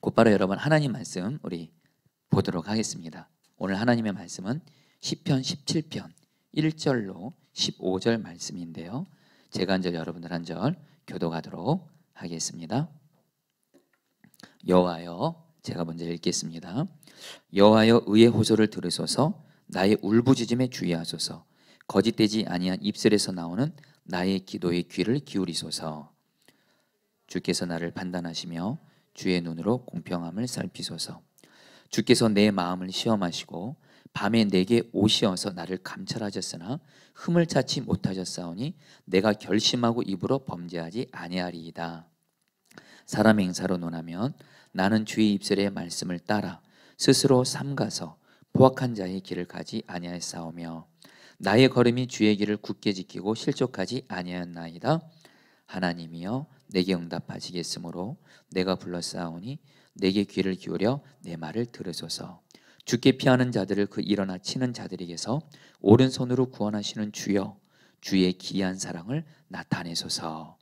곧바로 여러분 하나님 말씀 우리 보도록 하겠습니다. 오늘 하나님의 말씀은 시편 17편 1절로 15절 말씀인데요. 제가 한 절 여러분들 한 절 교독하도록 하겠습니다. 여호와여, 제가 먼저 읽겠습니다. 여호와여, 의의 호소를 들으소서. 나의 울부짖음에 주의하소서. 거짓되지 아니한 입술에서 나오는 나의 기도의 귀를 기울이소서. 주께서 나를 판단하시며 주의 눈으로 공평함을 살피소서. 주께서 내 마음을 시험하시고 밤에 내게 오시어서 나를 감찰하셨으나 흠을 찾지 못하셨사오니 내가 결심하고 입으로 범죄하지 아니하리이다. 사람의 행사로 논하면 나는 주의 입술의 말씀을 따라 스스로 삼가서 포악한 자의 길을 가지 아니하였사오며 나의 걸음이 주의 길을 굳게 지키고 실족하지 아니하였나이다. 하나님이여, 내게 응답하시겠으므로 내가 불렀사오니 내게 귀를 기울여 내 말을 들으소서. 주께 피하는 자들을 그 일어나 치는 자들에게서 오른손으로 구원하시는 주여, 주의 기이한 사랑을 나타내소서.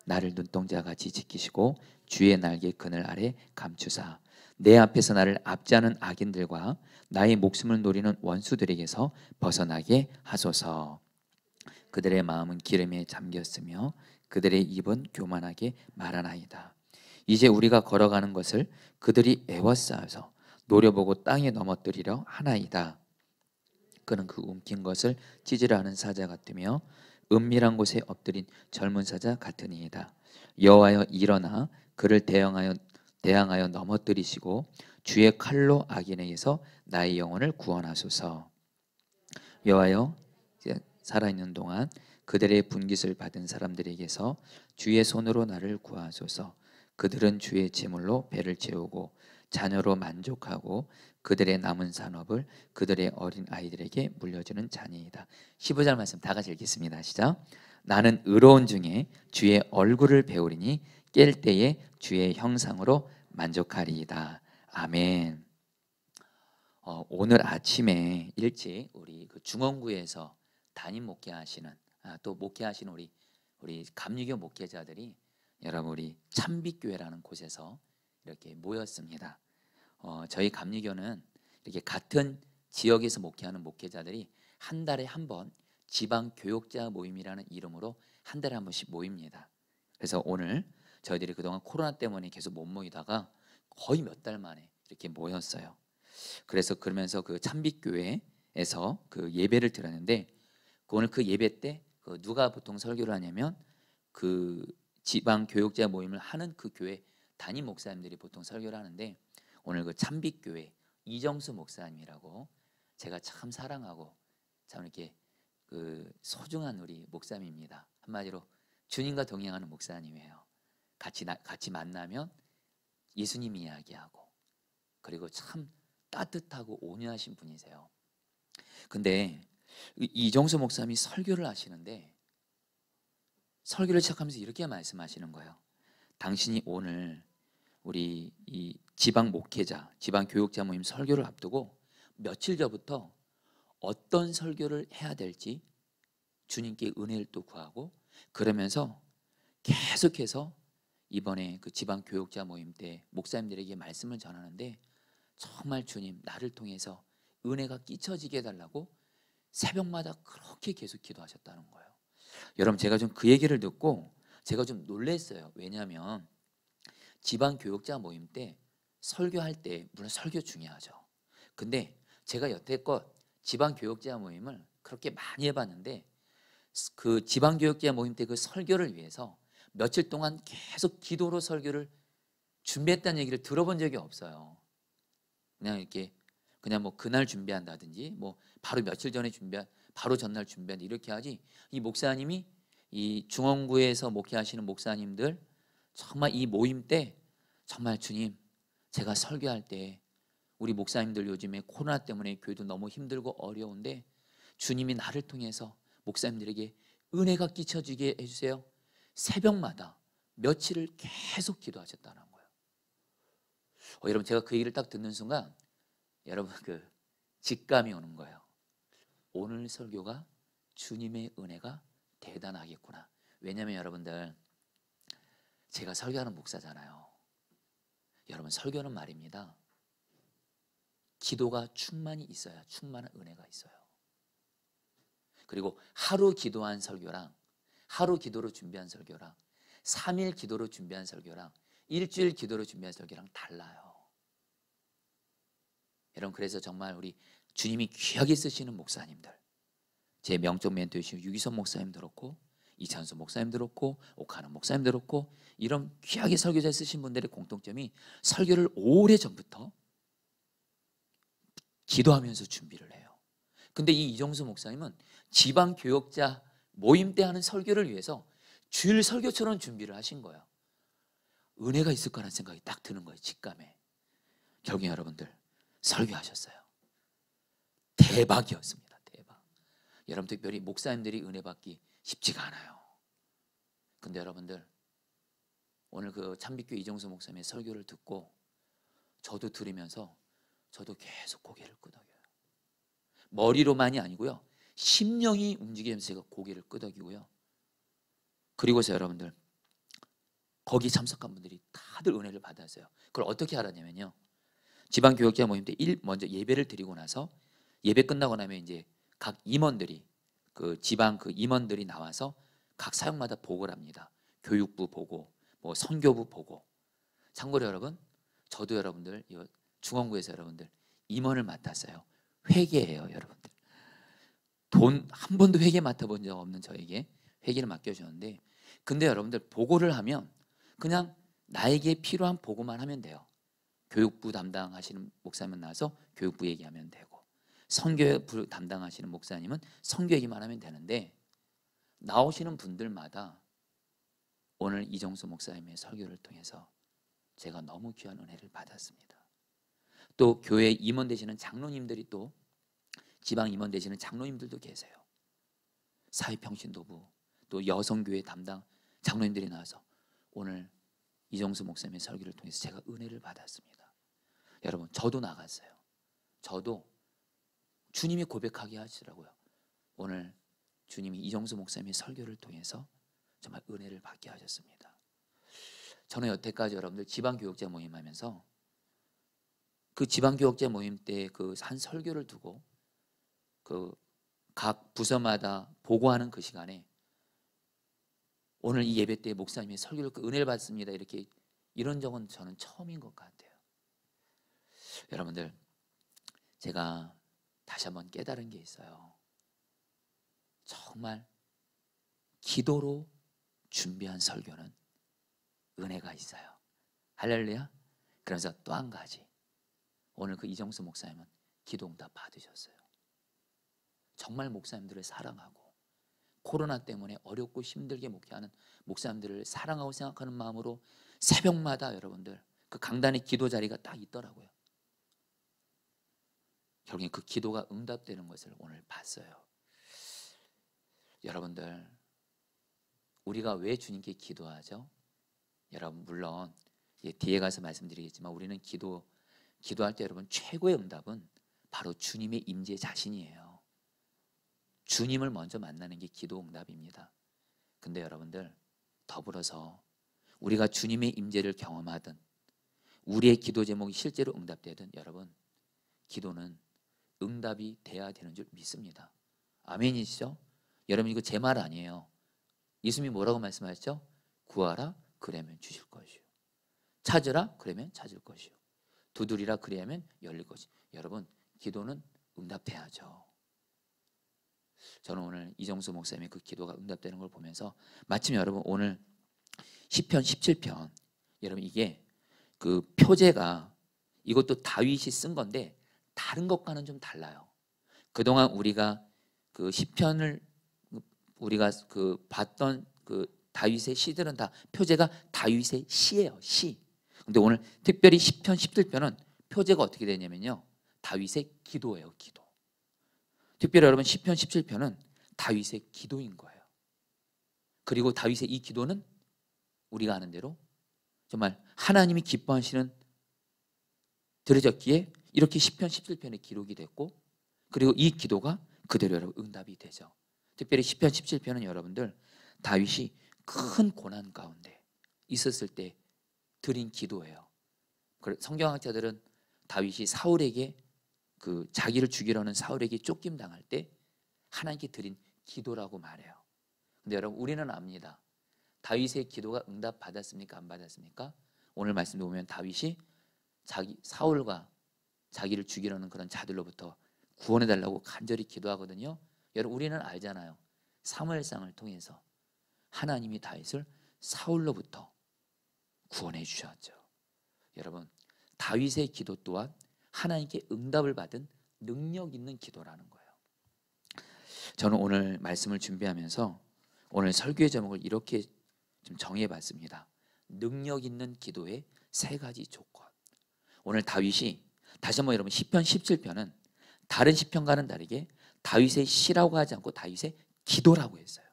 나를 눈동자같이 지키시고 주의 날개 그늘 아래 감추사 내 앞에서 나를 압제하는 악인들과 나의 목숨을 노리는 원수들에게서 벗어나게 하소서. 그들의 마음은 기름에 잠겼으며 그들의 입은 교만하게 말하나이다. 이제 우리가 걸어가는 것을 그들이 애워싸여서 노려보고 땅에 넘어뜨리려 하나이다. 그는 그 움킨 것을 찢으려 하는 사자 같으며 은밀한 곳에 엎드린 젊은 사자 같으니이다. 여호와여, 일어나 그를 대항하여 넘어뜨리시고 주의 칼로 악인에게서 나의 영혼을 구원하소서. 여호와여, 살아있는 동안 그들의 분깃을 받은 사람들에게서 주의 손으로 나를 구하소서. 그들은 주의 제물로 배를 채우고 자녀로 만족하고 그들의 남은 산업을 그들의 어린 아이들에게 물려주는 자니이다. 15절 말씀 다 같이 읽겠습니다. 시작. 나는 의로운 중에 주의 얼굴을 배우리니 깰 때에 주의 형상으로 만족하리이다. 아멘. 오늘 아침에 일찍 우리 그 중원구에서 담임 목회하시는 또 목회하시는 우리 감리교 목회자들이 여러분 우리 참빛교회라는 곳에서 이렇게 모였습니다. 저희 감리교는 이렇게 같은 지역에서 목회하는 목회자들이 한 달에 한 번 지방 교역자 모임이라는 이름으로 한 달에 한 번씩 모입니다. 그래서 오늘 저희들이 그동안 코로나 때문에 계속 못 모이다가 거의 몇 달 만에 이렇게 모였어요. 그래서 그러면서 그 참빛교회에서 그 예배를 드렸는데 오늘 그 예배 때 누가 보통 설교를 하냐면 그 지방 교역자 모임을 하는 그 교회 담임 목사님들이 보통 설교를 하는데 오늘 그 참빛교회 이정수 목사님이라고 제가 참 사랑하고 참 이렇게 그 소중한 우리 목사님입니다. 한마디로 주님과 동행하는 목사님이에요. 같이 만나면 예수님 이야기하고 그리고 참 따뜻하고 온유하신 분이세요. 근데 이정수 목사님이 설교를 하시는데 설교를 시작하면서 이렇게 말씀하시는 거예요. 당신이 오늘 우리 이 지방 목회자, 지방 교육자 모임 설교를 앞두고 며칠 전부터 어떤 설교를 해야 될지 주님께 은혜를 또 구하고 그러면서 계속해서 이번에 그 지방 교육자 모임 때 목사님들에게 말씀을 전하는데 정말 주님 나를 통해서 은혜가 끼쳐지게 해달라고 새벽마다 그렇게 계속 기도하셨다는 거예요. 여러분 제가 좀 그 얘기를 듣고 제가 좀 놀랐어요. 왜냐하면 지방 교육자 모임 때 설교할 때 물론 설교 중요하죠. 근데 제가 여태껏 지방 교육자 모임을 그렇게 많이 해봤는데 그 지방 교육자 모임 때 그 설교를 위해서 며칠 동안 계속 기도로 설교를 준비했다는 얘기를 들어본 적이 없어요. 그냥 이렇게 그냥 뭐 그날 준비한다든지 뭐 바로 며칠 전에 바로 전날 준비한다 이렇게 하지. 이 목사님이 이 중원구에서 목회하시는 목사님들 정말 이 모임 때 정말 주님 제가 설교할 때 우리 목사님들 요즘에 코로나 때문에 교회도 너무 힘들고 어려운데 주님이 나를 통해서 목사님들에게 은혜가 끼쳐지게 해주세요. 새벽마다 며칠을 계속 기도하셨다는 거예요. 여러분 제가 그 얘기를 딱 듣는 순간 여러분 그 직감이 오는 거예요. 오늘 설교가 주님의 은혜가 대단하겠구나. 왜냐하면 여러분들 제가 설교하는 목사잖아요. 여러분 여러분, 설교는 말입니다, 기도가 충만히 있어야 충만한 은혜가 있어요. 그리고 하루 기도한 설교랑 하루 기도로 준비한 설교랑 3일 기도로 준비한 설교랑 일주일 기도로 준비한 설교랑 달라요. 여러분, 그래서 정말 우리 주님이 귀하게 쓰시는 목사님들, 제 명적 멘토이신 유기선 목사님 들었고, 이찬수 목사님 들었고, 오카는 목사님 들었고, 이런 귀하게 설교자 쓰신 분들의 공통점이 설교를 오래전부터 기도하면서 준비를 해요. 근데 이 이정수 목사님은 지방 교역자 모임 때 하는 설교를 위해서 주일 설교처럼 준비를 하신 거예요. 은혜가 있을 거라는 생각이 딱 드는 거예요. 직감에. 결국에 여러분들 설교하셨어요. 대박이었습니다. 대박. 여러분, 특별히 목사님들이 은혜 받기 쉽지가 않아요. 근데 여러분들, 오늘 그 참빛교 이정수 목사님의 설교를 듣고 저도 들으면서 저도 계속 고개를 끄덕여요. 머리로만이 아니고요, 심령이 움직이면서 제가 고개를 끄덕이고요. 그리고서 여러분들, 거기 참석한 분들이 다들 은혜를 받았어요. 그걸 어떻게 알았냐면요, 지방교역자 모임 때 먼저 예배를 드리고 나서 예배 끝나고 나면 이제 각 임원들이, 그 지방 그 임원들이 나와서 각 사역마다 보고를 합니다. 교육부 보고, 뭐 선교부 보고. 참고로 여러분, 저도 여러분들 중원구에서 여러분들 임원을 맡았어요. 회계예요, 여러분들. 돈 한 번도 회계 맡아본 적 없는 저에게 회계를 맡겨주셨는데, 근데 여러분들 보고를 하면 그냥 나에게 필요한 보고만 하면 돼요. 교육부 담당하시는 목사님은 나와서 교육부 얘기하면 되고, 선교부 담당하시는 목사님은 선교 얘기만 하면 되는데, 나오시는 분들마다 오늘 이정수 목사님의 설교를 통해서 제가 너무 귀한 은혜를 받았습니다. 또 교회 임원 되시는 장로님들이, 또 지방 임원 되시는 장로님들도 계세요. 사회평신도부, 또 여성교회 담당 장로님들이 나와서 오늘 이정수 목사님의 설교를 통해서 제가 은혜를 받았습니다. 여러분, 저도 나갔어요. 저도 주님이 고백하게 하시더라고요. 오늘 주님이 이정수 목사님의 설교를 통해서 정말 은혜를 받게 하셨습니다. 저는 여태까지 여러분들 지방교역자 모임하면서 그 지방교역자 모임 때 그 한 설교를 두고 그 각 부서마다 보고하는 그 시간에 오늘 이 예배 때 목사님의 설교를 그 은혜를 받습니다, 이렇게 이런 적은 저는 처음인 것 같아요. 여러분들, 제가 다시 한번 깨달은 게 있어요. 정말 기도로 준비한 설교는 은혜가 있어요. 할렐루야. 그래서 또 한 가지, 오늘 그 이정수 목사님은 기도응답 받으셨어요. 정말 목사님들을 사랑하고 코로나 때문에 어렵고 힘들게 목회하는 목사님들을 사랑하고 생각하는 마음으로 새벽마다 여러분들 그 강단의 기도 자리가 딱 있더라고요. 결국에 그 기도가 응답되는 것을 오늘 봤어요. 여러분들, 우리가 왜 주님께 기도하죠? 여러분, 물론 뒤에 가서 말씀드리겠지만 우리는 기도할 때 여러분 최고의 응답은 바로 주님의 임재 자신이에요. 주님을 먼저 만나는 게 기도 응답입니다. 근데 여러분들, 더불어서 우리가 주님의 임재를 경험하든 우리의 기도 제목이 실제로 응답되든 여러분, 기도는 응답이 돼야 되는 줄 믿습니다. 아멘이시죠? 여러분, 이거 제 말 아니에요. 예수님이 뭐라고 말씀하셨죠? 구하라 그러면 주실 것이요, 찾으라 그러면 찾을 것이요, 두드리라 그리하면 열릴 것이요. 여러분, 기도는 응답돼야죠. 저는 오늘 이정수 목사님의 그 기도가 응답되는 걸 보면서 마침 여러분 오늘 시편 17편, 여러분 이게 그 표제가 이것도 다윗이 쓴 건데 다른 것과는 좀 달라요. 그동안 우리가 그 시편을 우리가 그 봤던 그 다윗의 시들은 다 표제가 다윗의 시예요, 시. 근데 오늘 특별히 시편 17편은 표제가 어떻게 되냐면요, 다윗의 기도예요, 기도. 특별히 여러분 시편 17편은 다윗의 기도인 거예요. 그리고 다윗의 이 기도는 우리가 아는 대로 정말 하나님이 기뻐하시는 드려졌기에 이렇게 시편 17편에 기록이 됐고, 그리고 이 기도가 그대로 여러분 응답이 되죠. 특별히 시편 17편은 여러분들 다윗이 큰 고난 가운데 있었을 때 드린 기도예요. 성경학자들은 다윗이 사울에게 자기를 죽이려는 사울에게 쫓김 당할 때 하나님께 드린 기도라고 말해요. 근데 여러분, 우리는 압니다. 다윗의 기도가 응답 받았습니까? 안 받았습니까? 오늘 말씀도 보면 다윗이 사울과 자기를 죽이려는 그런 자들로부터 구원해 달라고 간절히 기도하거든요. 여러분, 우리는 알잖아요. 사무엘상을 통해서 하나님이 다윗을 사울로부터 구원해 주셨죠. 여러분, 다윗의 기도 또한 하나님께 응답을 받은 능력 있는 기도라는 거예요. 저는 오늘 말씀을 준비하면서 오늘 설교의 제목을 이렇게 좀 정해봤습니다. 능력 있는 기도의 3가지 조건. 오늘 다윗이 다시 한번 여러분, 시편 17편은 다른 시편과는 다르게 다윗의 시라고 하지 않고 다윗의 기도라고 했어요.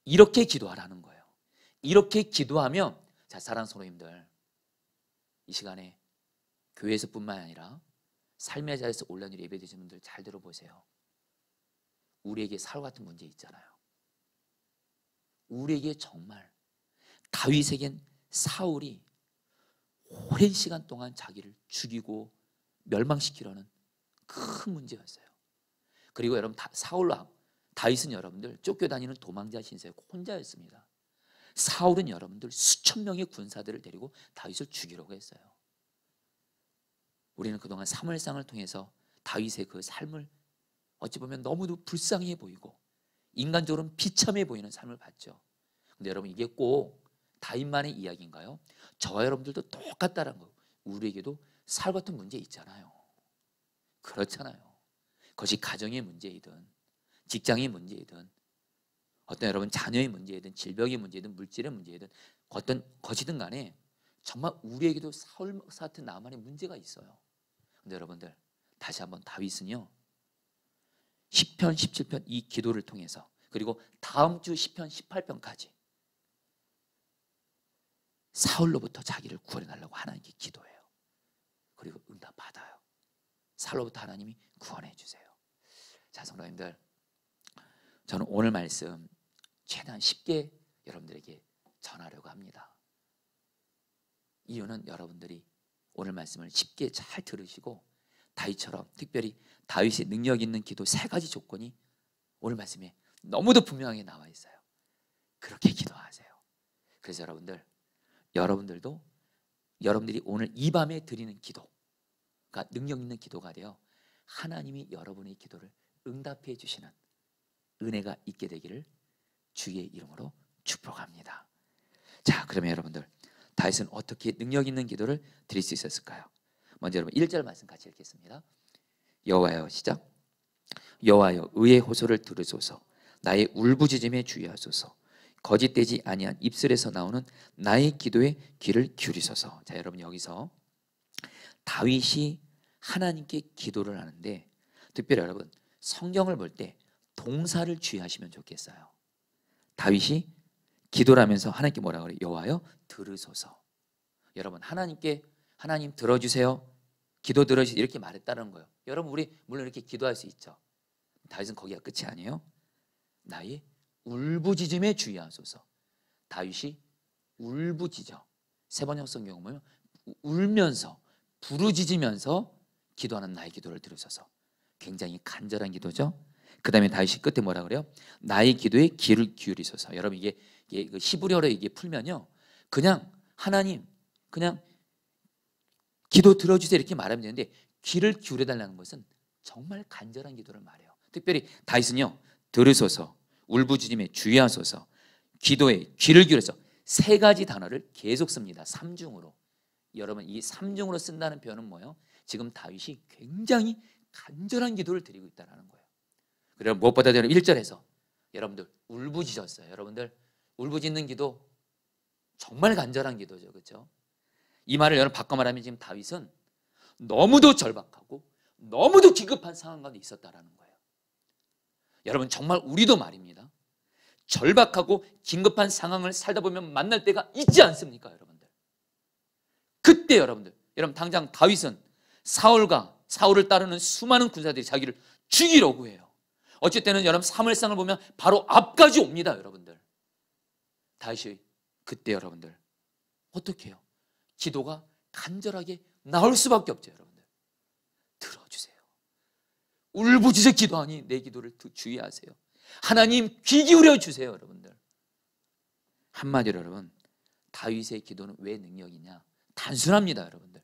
이렇게 기도하라는 거예요. 이렇게 기도하면, 자, 사랑하는 성도님들, 이 시간에 교회에서뿐만 아니라 삶의 자리에서 온라인으로 예배드리시는 분들 잘 들어보세요. 우리에게 사울 같은 문제 있잖아요. 우리에게 정말 다윗에겐 사울이 오랜 시간 동안 자기를 죽이고 멸망시키려는 큰 문제였어요. 그리고 여러분, 다윗은 여러분들 쫓겨다니는 도망자 신세 혼자였습니다. 사울은 여러분들 수천 명의 군사들을 데리고 다윗을 죽이려고 했어요. 우리는 그동안 사무엘상을 통해서 다윗의 그 삶을 어찌 보면 너무도 불쌍해 보이고 인간적으로는 비참해 보이는 삶을 봤죠. 근데 여러분, 이게 꼭 다윗만의 이야기인가요? 저와 여러분들도 똑같다는 거예요. 우리에게도 사울 같은 문제 있잖아요. 그렇잖아요. 그것이 가정의 문제이든 직장의 문제이든 어떤 여러분 자녀의 문제이든 질병의 문제이든 물질의 문제이든 어떤 것이든 간에 정말 우리에게도 사울 같은 나만의 문제가 있어요. 근데 여러분들, 다시 한번 다윗은요, 시편 17편 이 기도를 통해서, 그리고 다음 주 시편 18편까지 사울로부터 자기를 구원해 달라고 하나님께 기도해요. 그리고 응답 받아요. 사울로부터 하나님이 구원해 주세요. 자, 성도님들, 저는 오늘 말씀 최대한 쉽게 여러분들에게 전하려고 합니다. 이유는 여러분들이 오늘 말씀을 쉽게 잘 들으시고 다윗처럼, 특별히 다윗의 능력 있는 기도 3가지 조건이 오늘 말씀에 너무도 분명하게 나와 있어요. 그렇게 기도하세요. 그래서 여러분들도 여러분들이 오늘 이 밤에 드리는 기도가 능력 있는 기도가 되어 하나님이 여러분의 기도를 응답해 주시는 은혜가 있게 되기를 주의 이름으로 축복합니다. 자, 그러면 여러분들, 다윗은 어떻게 능력 있는 기도를 드릴 수 있었을까요? 먼저 여러분 1절 말씀 같이 읽겠습니다. 여호와여, 시작. 여호와여, 의의 호소를 들으소서. 나의 울부짖음에 주의하소서. 거짓되지 아니한 입술에서 나오는 나의 기도에 귀를 기울이소서. 자, 여러분, 여기서 다윗이 하나님께 기도를 하는데, 특별히 여러분 성경을 볼 때 동사를 주의하시면 좋겠어요. 다윗이 기도를 하면서 하나님께 뭐라고 그래요? 여호와여, 들으소서. 여러분, 하나님 들어주세요, 기도 들어주세요, 이렇게 말했다는 거예요. 여러분, 우리 물론 이렇게 기도할 수 있죠. 다윗은 거기가 끝이 아니에요. 나의 울부짖음에 주의하소서. 다윗이 울부짖어, 세번역 성경을 보면 울면서 부르짖으면서 기도하는 나의 기도를 들으소서. 굉장히 간절한 기도죠. 그 다음에 다윗이 끝에 뭐라 그래요? 나의 기도에 귀를 기울이소서. 여러분, 이게 히브리어로 이게 풀면요, 그냥 하나님, 그냥 기도 들어주세요 이렇게 말하면 되는데, 귀를 기울여 달라는 것은 정말 간절한 기도를 말해요. 특별히 다윗은요, 들으소서, 울부짖음에 주의하소서, 기도에 귀를 기울여서 3가지 단어를 계속 씁니다. 3중으로. 여러분, 이 3중으로 쓴다는 표현은 뭐예요? 지금 다윗이 굉장히 간절한 기도를 드리고 있다는 거예요. 그리고 무엇보다 1절에서 여러분들 울부짖었어요. 여러분들 울부짖는 기도 정말 간절한 기도죠, 그렇죠? 이 말을 여러분 바꿔 말하면 지금 다윗은 너무도 절박하고 너무도 기급한 상황 가운데 있었다라는 거예요. 여러분, 정말 우리도 말입니다, 절박하고 긴급한 상황을 살다 보면 만날 때가 있지 않습니까, 여러분들? 그때 여러분 당장 다윗은 사울을 따르는 수많은 군사들이 자기를 죽이려고 해요. 어쩔 때는 여러분 사무엘상을 보면 바로 앞까지 옵니다, 여러분들. 다윗이 그때 여러분들 어떻게 해요? 기도가 간절하게 나올 수밖에 없죠. 여러분들 들어주세요. 울부짖어 기도하니 내 기도를 주의하세요. 하나님 귀 기울여 주세요. 여러분들 한마디로 여러분, 다윗의 기도는 왜 능력이냐? 단순합니다. 여러분들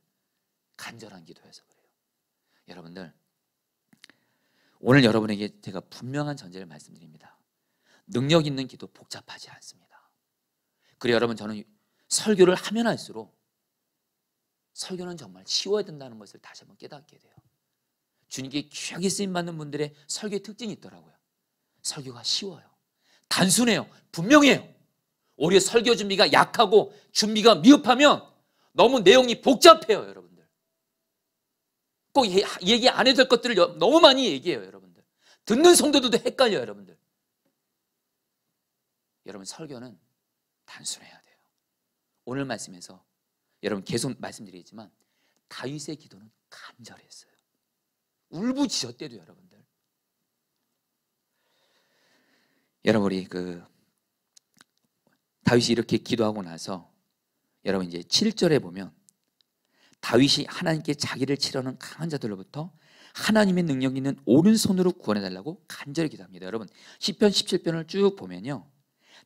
간절한 기도해서 그래요. 여러분들 오늘 여러분에게 제가 분명한 전제를 말씀드립니다. 능력 있는 기도 복잡하지 않습니다. 그리고 여러분, 저는 설교를 하면 할수록 설교는 정말 쉬워야 된다는 것을 다시 한번 깨닫게 돼요. 주님께 귀하게 쓰임받는 분들의 설교의 특징이 있더라고요. 설교가 쉬워요. 단순해요. 분명해요. 오히려 설교 준비가 약하고 준비가 미흡하면 너무 내용이 복잡해요. 여러분들 꼭 얘기 안 해도 될 것들을 너무 많이 얘기해요. 여러분들 듣는 성도들도 헷갈려요. 여러분들 설교는 단순해야 돼요. 오늘 말씀에서 여러분 계속 말씀드리겠지만 다윗의 기도는 간절했어요. 울부짖었대도 여러분들. 여러분 우리 다윗이 이렇게 기도하고 나서 여러분 이제 7절에 보면 다윗이 하나님께 자기를 치려는 강한 자들로부터 하나님의 능력 있는 오른손으로 구원해달라고 간절히 기도합니다. 여러분 시편 17편을 쭉 보면요,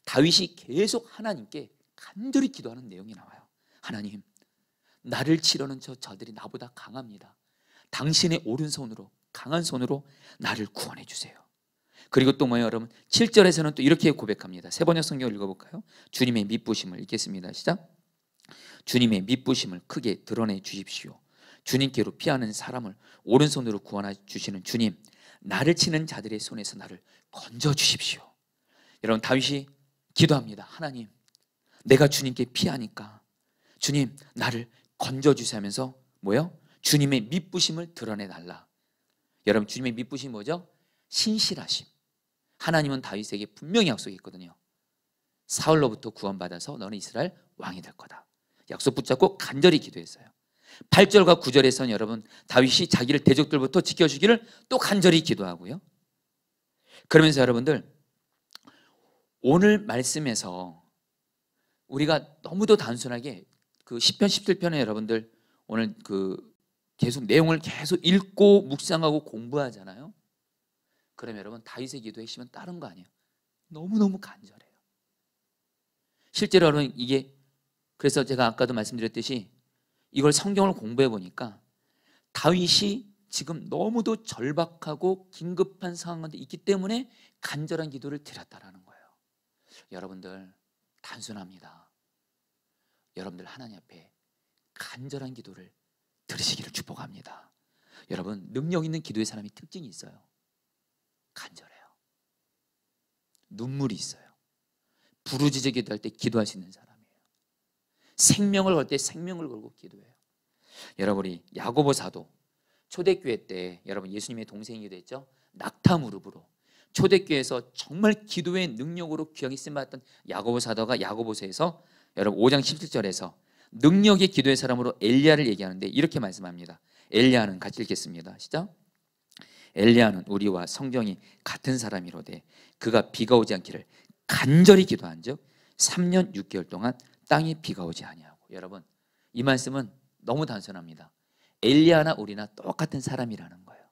다윗이 계속 하나님께 간절히 기도하는 내용이 나와요. 하나님, 나를 치려는 저들이 나보다 강합니다. 당신의 오른손으로, 강한 손으로 나를 구원해 주세요. 그리고 또 뭐예요? 여러분 7절에서는 또 이렇게 고백합니다. 세번역 성경을 읽어볼까요? 주님의 미쁘심을 읽겠습니다. 시작. 주님의 미쁘심을 크게 드러내 주십시오. 주님께로 피하는 사람을 오른손으로 구원해 주시는 주님, 나를 치는 자들의 손에서 나를 건져 주십시오. 여러분 다윗이 기도합니다. 하나님, 내가 주님께 피하니까 주님 나를 건져 주세요 하면서 뭐요? 주님의 미쁘심을 드러내 달라. 여러분 주님의 미쁘심이 뭐죠? 신실하심. 하나님은 다윗에게 분명히 약속했거든요. 사울로부터 구원받아서 너는 이스라엘 왕이 될 거다. 약속 붙잡고 간절히 기도했어요. 8절과 9절에서는 여러분 다윗이 자기를 대적들부터 지켜주기를 또 간절히 기도하고요. 그러면서 여러분들 오늘 말씀에서 우리가 너무도 단순하게 시편 17편에 여러분들 오늘 계속 내용을 계속 읽고 묵상하고 공부하잖아요. 그러면 여러분 다윗의 기도의 핵심은 다른 거 아니에요. 너무너무 간절해요. 실제로 여러분 이게, 그래서 제가 아까도 말씀드렸듯이 이걸 성경을 공부해 보니까 다윗이 지금 너무도 절박하고 긴급한 상황에 있기 때문에 간절한 기도를 드렸다라는 거예요. 여러분들 단순합니다. 여러분들 하나님 앞에 간절한 기도를 들으시기를 축복합니다. 여러분 능력 있는 기도의 사람이 특징이 있어요. 간절해요. 눈물이 있어요. 부르짖어 기도할 때 기도할 수 있는 사람이에요. 생명을 걸 때 생명을 걸고 기도해요. 여러분 우리 야고보 사도 초대교회 때 여러분 예수님의 동생이기도 했죠. 낙타 무릎으로 초대교회에서 정말 기도의 능력으로 귀하게 쓰임받았던 야고보 사도가 야고보서에서 여러분 5장 17절에서 능력의 기도의 사람으로 엘리야를 얘기하는데 이렇게 말씀합니다. 엘리야는 같이 읽겠습니다. 시작. 엘리야는 우리와 성경이 같은 사람이로되 그가 비가 오지 않기를 간절히 기도한즉 3년 6개월 동안 땅에 비가 오지 아니하고. 여러분 이 말씀은 너무 단순합니다. 엘리야나 우리나 똑같은 사람이라는 거예요.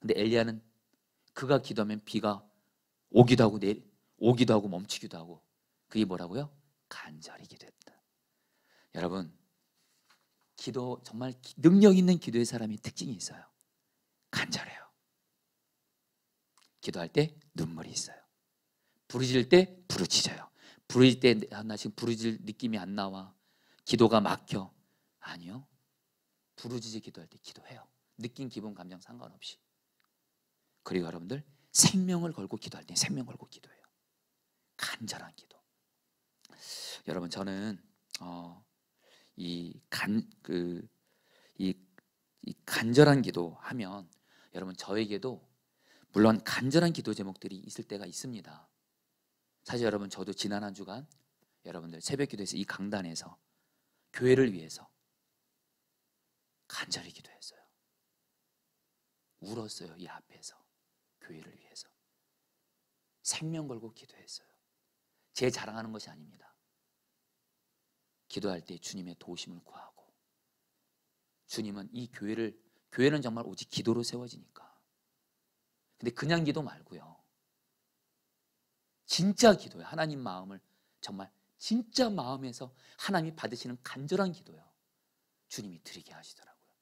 근데 엘리야는 그가 기도하면 비가 오기도 하고 오기도 하고 멈추기도 하고, 그게 뭐라고요? 간절히 기도했다. 여러분 기도 정말 능력 있는 기도의 사람이 특징이 있어요. 간절해요. 기도할 때 눈물이 있어요. 부르짖을 때 부르짖어요. 부르짖을 때 나 지금 부르짖을 느낌이 안 나와, 기도가 막혀. 아니요, 부르짖어 기도할 때 기도해요. 느낌, 기분, 감정 상관없이. 그리고 여러분들 생명을 걸고 기도할 때 생명 걸고 기도해요. 간절한 기도. 여러분 저는 이 간절한 기도 하면 여러분 저에게도 물론 간절한 기도 제목들이 있을 때가 있습니다. 사실 여러분 저도 지난 한 주간 여러분들 새벽 기도에서 이 강단에서 교회를 위해서 간절히 기도했어요. 울었어요. 이 앞에서 교회를 위해서 생명 걸고 기도했어요. 제 자랑하는 것이 아닙니다. 기도할 때 주님의 도우심을 구하고 주님은 이 교회는 정말 오직 기도로 세워지니까. 근데 그냥 기도 말고요, 진짜 기도요. 하나님 마음을 정말 진짜 마음에서 하나님이 받으시는 간절한 기도요, 주님이 드리게 하시더라고요.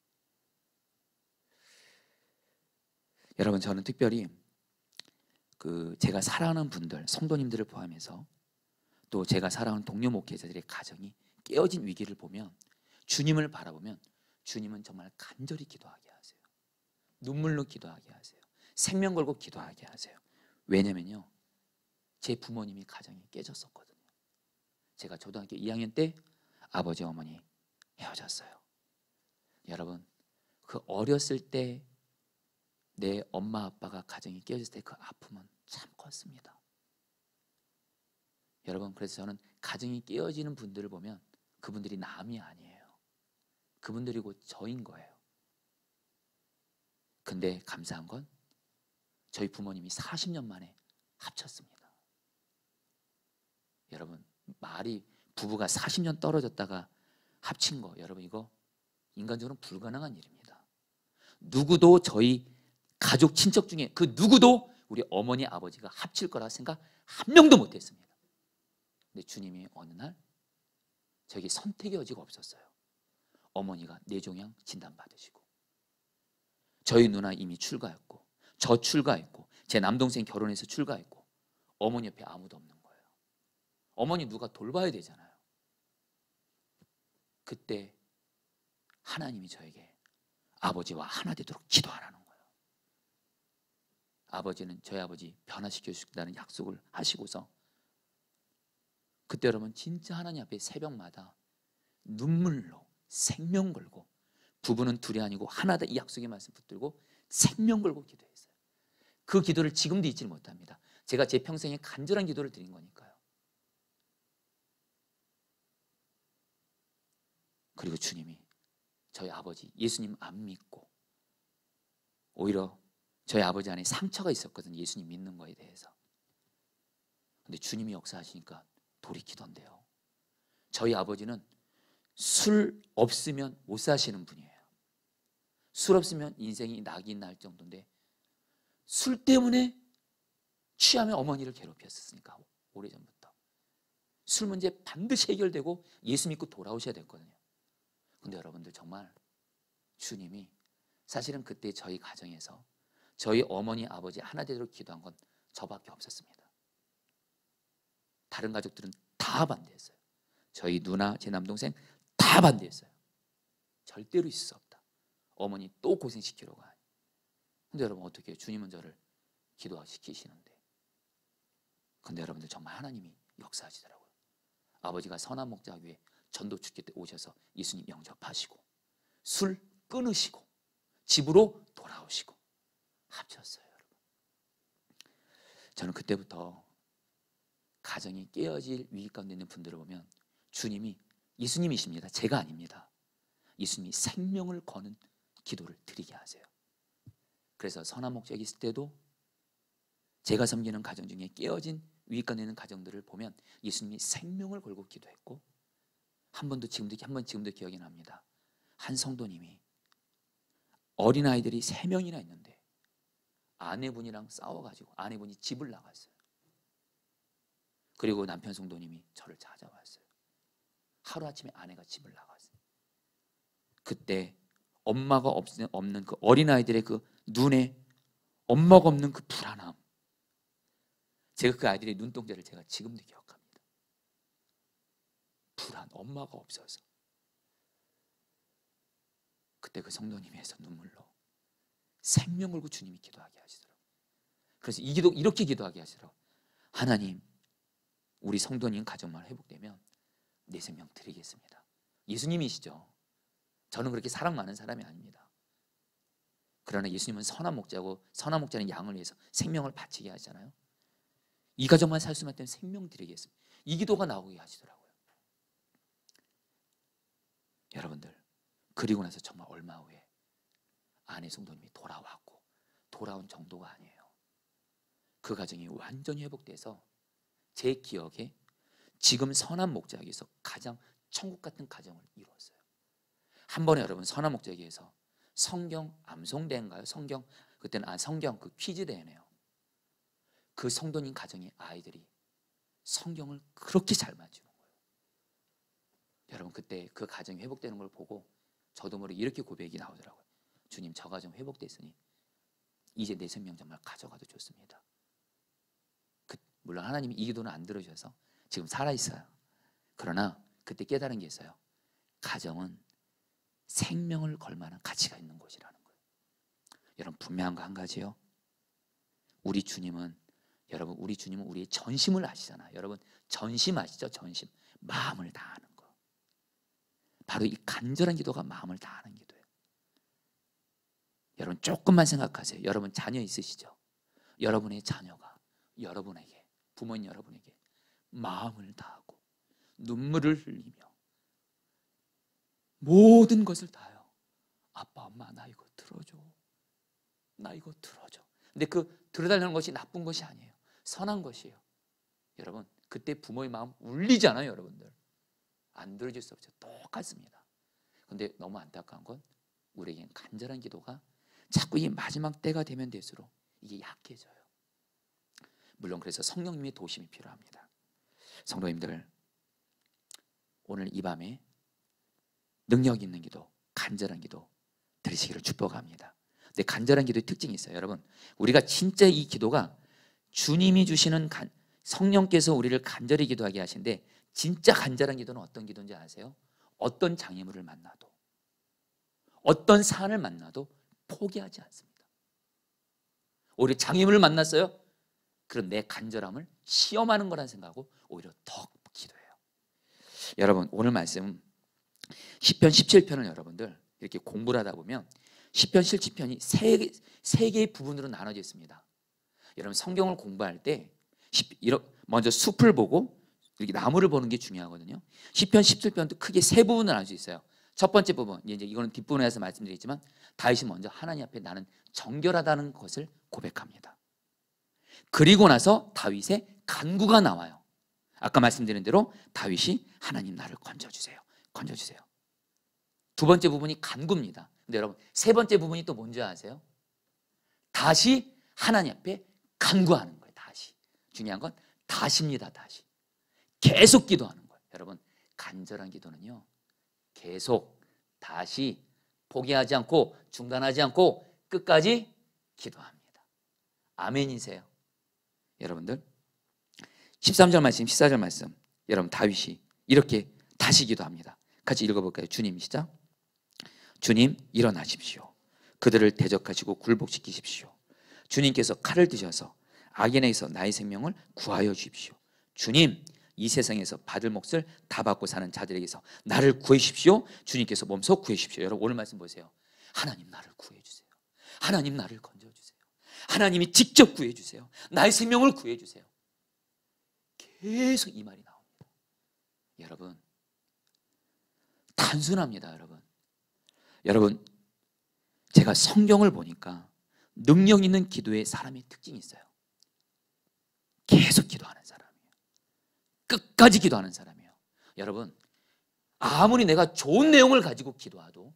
여러분, 저는 특별히 제가 사랑하는 분들, 성도님들을 포함해서 또 제가 사랑하는 동료 목회자들의 가정이 깨어진 위기를 보면, 주님을 바라보면 주님은 정말 간절히 기도하게 하세요. 눈물로 기도하게 하세요. 생명 걸고 기도하게 하세요. 왜냐면요, 제 부모님이 가정이 깨졌었거든요. 제가 초등학교 2학년 때 아버지 어머니 헤어졌어요. 여러분, 그 어렸을 때 내 엄마 아빠가 가정이 깨졌을 때 그 아픔은 참 컸습니다. 여러분, 그래서 저는 가정이 깨어지는 분들을 보면 그분들이 남이 아니에요. 그분들이 곧 저인 거예요. 근데 감사한 건 저희 부모님이 40년 만에 합쳤습니다. 여러분, 말이 부부가 40년 떨어졌다가 합친 거, 여러분, 이거 인간적으로 불가능한 일입니다. 누구도 저희 가족 친척 중에 그 누구도 우리 어머니 아버지가 합칠 거라 생각 한 명도 못했습니다. 근데 주님이 어느 날 저에게 선택의 여지가 없었어요. 어머니가 뇌종양 진단 받으시고, 저희 누나 이미 출가했고, 저 출가했고, 제 남동생 결혼해서 출가했고, 어머니 옆에 아무도 없는 거예요. 어머니 누가 돌봐야 되잖아요. 그때 하나님이 저에게 아버지와 하나 되도록 기도하라는 거예요. 아버지는 저희 아버지 변화시켜 주신다는 약속을 하시고서, 그때 여러분 진짜 하나님 앞에 새벽마다 눈물로 생명 걸고, 부부는 둘이 아니고 하나다 이 약속의 말씀 붙들고 생명 걸고 기도했어요. 그 기도를 지금도 잊지 못합니다. 제가 제 평생에 간절한 기도를 드린 거니까요. 그리고 주님이 저희 아버지 예수님 안 믿고, 오히려 저희 아버지 안에 상처가 있었거든요, 예수님 믿는 거에 대해서. 근데 주님이 역사하시니까 돌이키던데요. 저희 아버지는 술 없으면 못 사시는 분이에요. 술 없으면 인생이 낙이 날 정도인데, 술 때문에 취하면 어머니를 괴롭혔었으니까 오래전부터 술 문제 반드시 해결되고 예수 믿고 돌아오셔야 됐거든요. 근데 여러분들, 정말 주님이 사실은 그때 저희 가정에서 저희 어머니 아버지 하나 되도록 기도한 건 저밖에 없었습니다. 다른 가족들은 다 반대했어요. 저희 누나, 제 남동생 다 반대했어요. 절대로 있을 수 없다. 어머니 또 고생시키려고 하니. 근데 여러분, 어떻게 해요? 주님은 저를 기도시키시는데. 근데 여러분들, 정말 하나님이 역사하시더라고요. 아버지가 선한 목자교회 전도 축제 때 오셔서 예수님 영접하시고, 술 끊으시고, 집으로 돌아오시고 합쳤어요. 여러분, 저는 그때부터 가정이 깨어질 위기 가운데 있는 분들을 보면 주님이, 예수님이십니다. 제가 아닙니다. 예수님이 생명을 거는 기도를 드리게 하세요. 그래서 선한 목자에게 있을 때도 제가 섬기는 가정 중에 깨어진 위기 가운데 있는 가정들을 보면 예수님이 생명을 걸고 기도했고, 한 번도 지금도 기억이 납니다. 한 성도님이 어린아이들이 3명이나 있는데 아내분이랑 싸워가지고 아내분이 집을 나갔어요. 그리고 남편 성도님이 저를 찾아왔어요. 하루아침에 아내가 집을 나갔어요. 그때 엄마가 없는 그 어린아이들의 그 눈에 엄마가 없는 그 불안함, 제가 그 아이들의 눈동자를 제가 지금도 기억합니다. 불안, 엄마가 없어서. 그때 그 성도님에서 눈물로 생명 걸고 주님이 기도하게 하시더라고요. 그래서 이렇게 기도하게 하시더라고요. 하나님, 우리 성도님 가정만 회복되면 내 생명 드리겠습니다. 예수님이시죠. 저는 그렇게 사랑 많은 사람이 아닙니다. 그러나 예수님은 선한 목자고, 선한 목자는 양을 위해서 생명을 바치게 하잖아요. 이 가정만 살 수만 있다면 생명 드리겠습니다. 이 기도가 나오게 하시더라고요. 여러분들, 그리고 나서 정말 얼마 후에 아내 성도님이 돌아왔고, 돌아온 정도가 아니에요. 그 가정이 완전히 회복돼서 제 기억에 지금 선한 목자에게서 가장 천국 같은 가정을 이루었어요. 한 번에 여러분 선한 목적에서 성경 암송대인가요? 성경 그 퀴즈 대회네요. 그 성도님 가정의 아이들이 성경을 그렇게 잘 맞추는 거예요. 여러분 그때 그 가정이 회복되는 걸 보고 저도 모르게 이렇게 고백이 나오더라고요. 주님, 저 가정 회복됐으니 이제 내 생명 정말 가져가도 좋습니다. 물론 하나님이 이 기도는 안 들으셔서 지금 살아있어요. 그러나 그때 깨달은 게 있어요. 가정은 생명을 걸 만한 가치가 있는 곳이라는 거예요. 여러분 분명한 거 한 가지요. 우리 주님은 우리의 전심을 아시잖아요. 여러분 전심 아시죠? 전심. 마음을 다하는 거. 바로 이 간절한 기도가 마음을 다하는 기도예요. 여러분 조금만 생각하세요. 여러분 자녀 있으시죠? 여러분의 자녀가 여러분에게, 부모님 여러분에게 마음을 다하고 눈물을 흘리며 모든 것을 다해요. 아빠, 엄마, 나 이거 들어줘. 나 이거 들어줘. 근데 그 들어달라는 것이 나쁜 것이 아니에요. 선한 것이에요. 여러분 그때 부모의 마음 울리잖아요. 여러분들 안 들어줄 수 없죠. 똑같습니다. 근데 너무 안타까운 건 우리에겐 간절한 기도가 자꾸 이 마지막 때가 되면 될수록 이게 약해져요. 물론 그래서 성령님의 도심이 필요합니다. 성도님들, 오늘 이 밤에 능력 있는 기도, 간절한 기도 들으시기를 축복합니다. 근데 간절한 기도의 특징이 있어요. 여러분 우리가 진짜 이 기도가 주님이 주시는 성령께서 우리를 간절히 기도하게 하신데, 진짜 간절한 기도는 어떤 기도인지 아세요? 어떤 장애물을 만나도, 어떤 사안을 만나도 포기하지 않습니다. 오히려 장애물을 만났어요? 그런 내 간절함을 시험하는 거란 생각하고 오히려 더 기도해요. 여러분 오늘 말씀 시편 17편을 여러분들 이렇게 공부를 하다 보면 시편 17편이 세 개의 부분으로 나눠져 있습니다. 여러분 성경을 공부할 때 먼저 숲을 보고 이렇게 나무를 보는 게 중요하거든요. 시편 17편도 크게 세 부분을 나눌 수 있어요. 첫 번째 부분, 이제 이거는 뒷부분에서 말씀드리겠지만 다윗이 먼저 하나님 앞에 나는 정결하다는 것을 고백합니다. 그리고 나서 다윗의 간구가 나와요. 아까 말씀드린 대로 다윗이 하나님 나를 건져주세요. 건져주세요. 두 번째 부분이 간구입니다. 근데 여러분 세 번째 부분이 또 뭔지 아세요? 다시 하나님 앞에 간구하는 거예요. 다시. 중요한 건 다시입니다. 다시. 계속 기도하는 거예요. 여러분 간절한 기도는요, 계속 다시 포기하지 않고 중단하지 않고 끝까지 기도합니다. 아멘이세요. 여러분들 13절 말씀 14절 말씀, 여러분 다윗이 이렇게 다시 기도합니다. 같이 읽어볼까요? 주님 시작. 주님 일어나십시오. 그들을 대적하시고 굴복시키십시오. 주님께서 칼을 드셔서 악인에게서 나의 생명을 구하여 주십시오. 주님 이 세상에서 받을 몫을 다 받고 사는 자들에게서 나를 구해 주십시오. 주님께서 몸소 구해 주십시오. 여러분 오늘 말씀 보세요. 하나님 나를 구해 주세요. 하나님 나를 건져 주세요. 하나님이 직접 구해 주세요. 나의 생명을 구해 주세요. 계속 이 말이 나옵니다. 여러분 단순합니다. 여러분 제가 성경을 보니까 능력 있는 기도의 사람의 특징이 있어요. 계속 기도하는 사람이에요. 끝까지 기도하는 사람이에요. 여러분 아무리 내가 좋은 내용을 가지고 기도해도,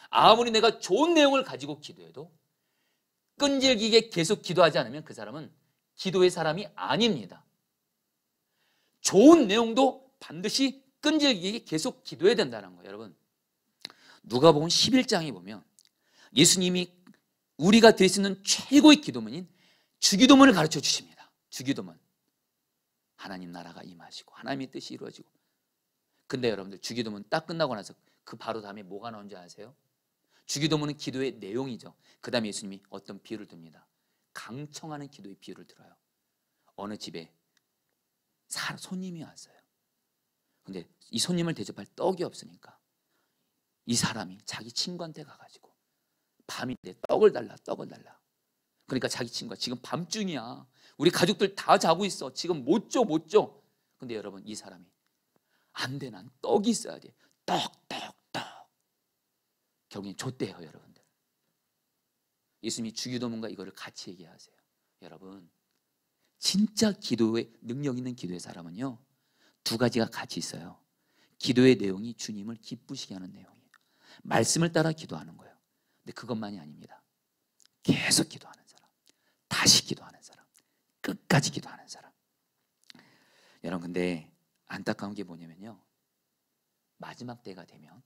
아무리 내가 좋은 내용을 가지고 기도해도 끈질기게 계속 기도하지 않으면 그 사람은 기도의 사람이 아닙니다. 좋은 내용도 반드시 끈질기게 계속 기도해야 된다는 거예요. 여러분 누가복음 11장에 보면 예수님이 우리가 드릴 수 있는 최고의 기도문인 주기도문을 가르쳐 주십니다. 주기도문. 하나님 나라가 임하시고 하나님의 뜻이 이루어지고. 근데 여러분들 주기도문 딱 끝나고 나서 그 바로 다음에 뭐가 나온지 아세요? 주기도문은 기도의 내용이죠. 그 다음에 예수님이 어떤 비유를 듭니다. 강청하는 기도의 비유를 들어요. 어느 집에 손님이 왔어요. 근데 이 손님을 대접할 떡이 없으니까 이 사람이 자기 친구한테 가가지고 밤인데 떡을 달라. 그러니까 자기 친구가 지금 밤중이야. 우리 가족들 다 자고 있어. 지금 못 줘. 근데 여러분 이 사람이 안 돼, 난 떡이 있어야 돼. 떡. 결국엔 줬대요. 여러분들 예수님이 주기도문과 이거를 같이 얘기하세요. 여러분 진짜 기도의 능력 있는 기도의 사람은요, 두 가지가 같이 있어요. 기도의 내용이 주님을 기쁘시게 하는 내용이에요. 말씀을 따라 기도하는 거예요. 근데 그것만이 아닙니다. 계속 기도하는 사람, 다시 기도하는 사람, 끝까지 기도하는 사람. 여러분, 근데 안타까운 게 뭐냐면요, 마지막 때가 되면,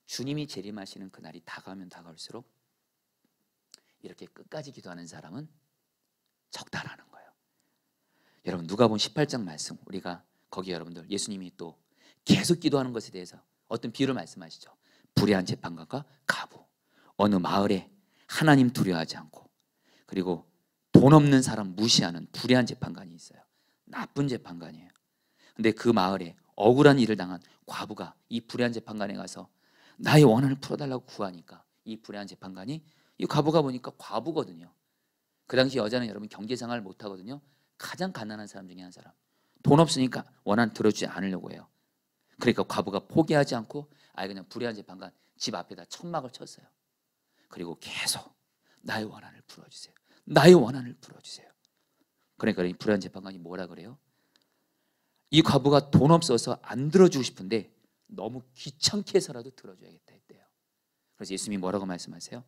주님이 재림하시는 그날이 다가오면 다가올수록 이렇게 끝까지 기도하는 사람은 적다라는 거예요. 여러분, 누가복음 18장 말씀, 우리가 거기 여러분들 예수님이 또 계속 기도하는 것에 대해서 어떤 비유를 말씀하시죠. 불의한 재판관과 가부, 어느 마을에 하나님 두려워하지 않고, 그리고 돈 없는 사람 무시하는 불의한 재판관이 있어요. 나쁜 재판관이에요. 근데 그 마을에 억울한 일을 당한 과부가 이 불의한 재판관에 가서 나의 원한을 풀어달라고 구하니까, 이 불의한 재판관이, 이 과부가 보니까 과부거든요. 그 당시 여자는 여러분 경제생활을 못하거든요. 가장 가난한 사람 중에 한 사람. 돈 없으니까 원한 들어주지 않으려고 해요. 그러니까 과부가 포기하지 않고 아예 그냥 불의한 재판관 집 앞에다 천막을 쳤어요. 그리고 계속 나의 원한을 풀어주세요, 나의 원한을 풀어주세요. 그러니까 이 불의한 재판관이 뭐라 그래요? 이 과부가 돈 없어서 안 들어주고 싶은데 너무 귀찮게 해서라도 들어줘야겠다 했대요. 그래서 예수님이 뭐라고 말씀하세요?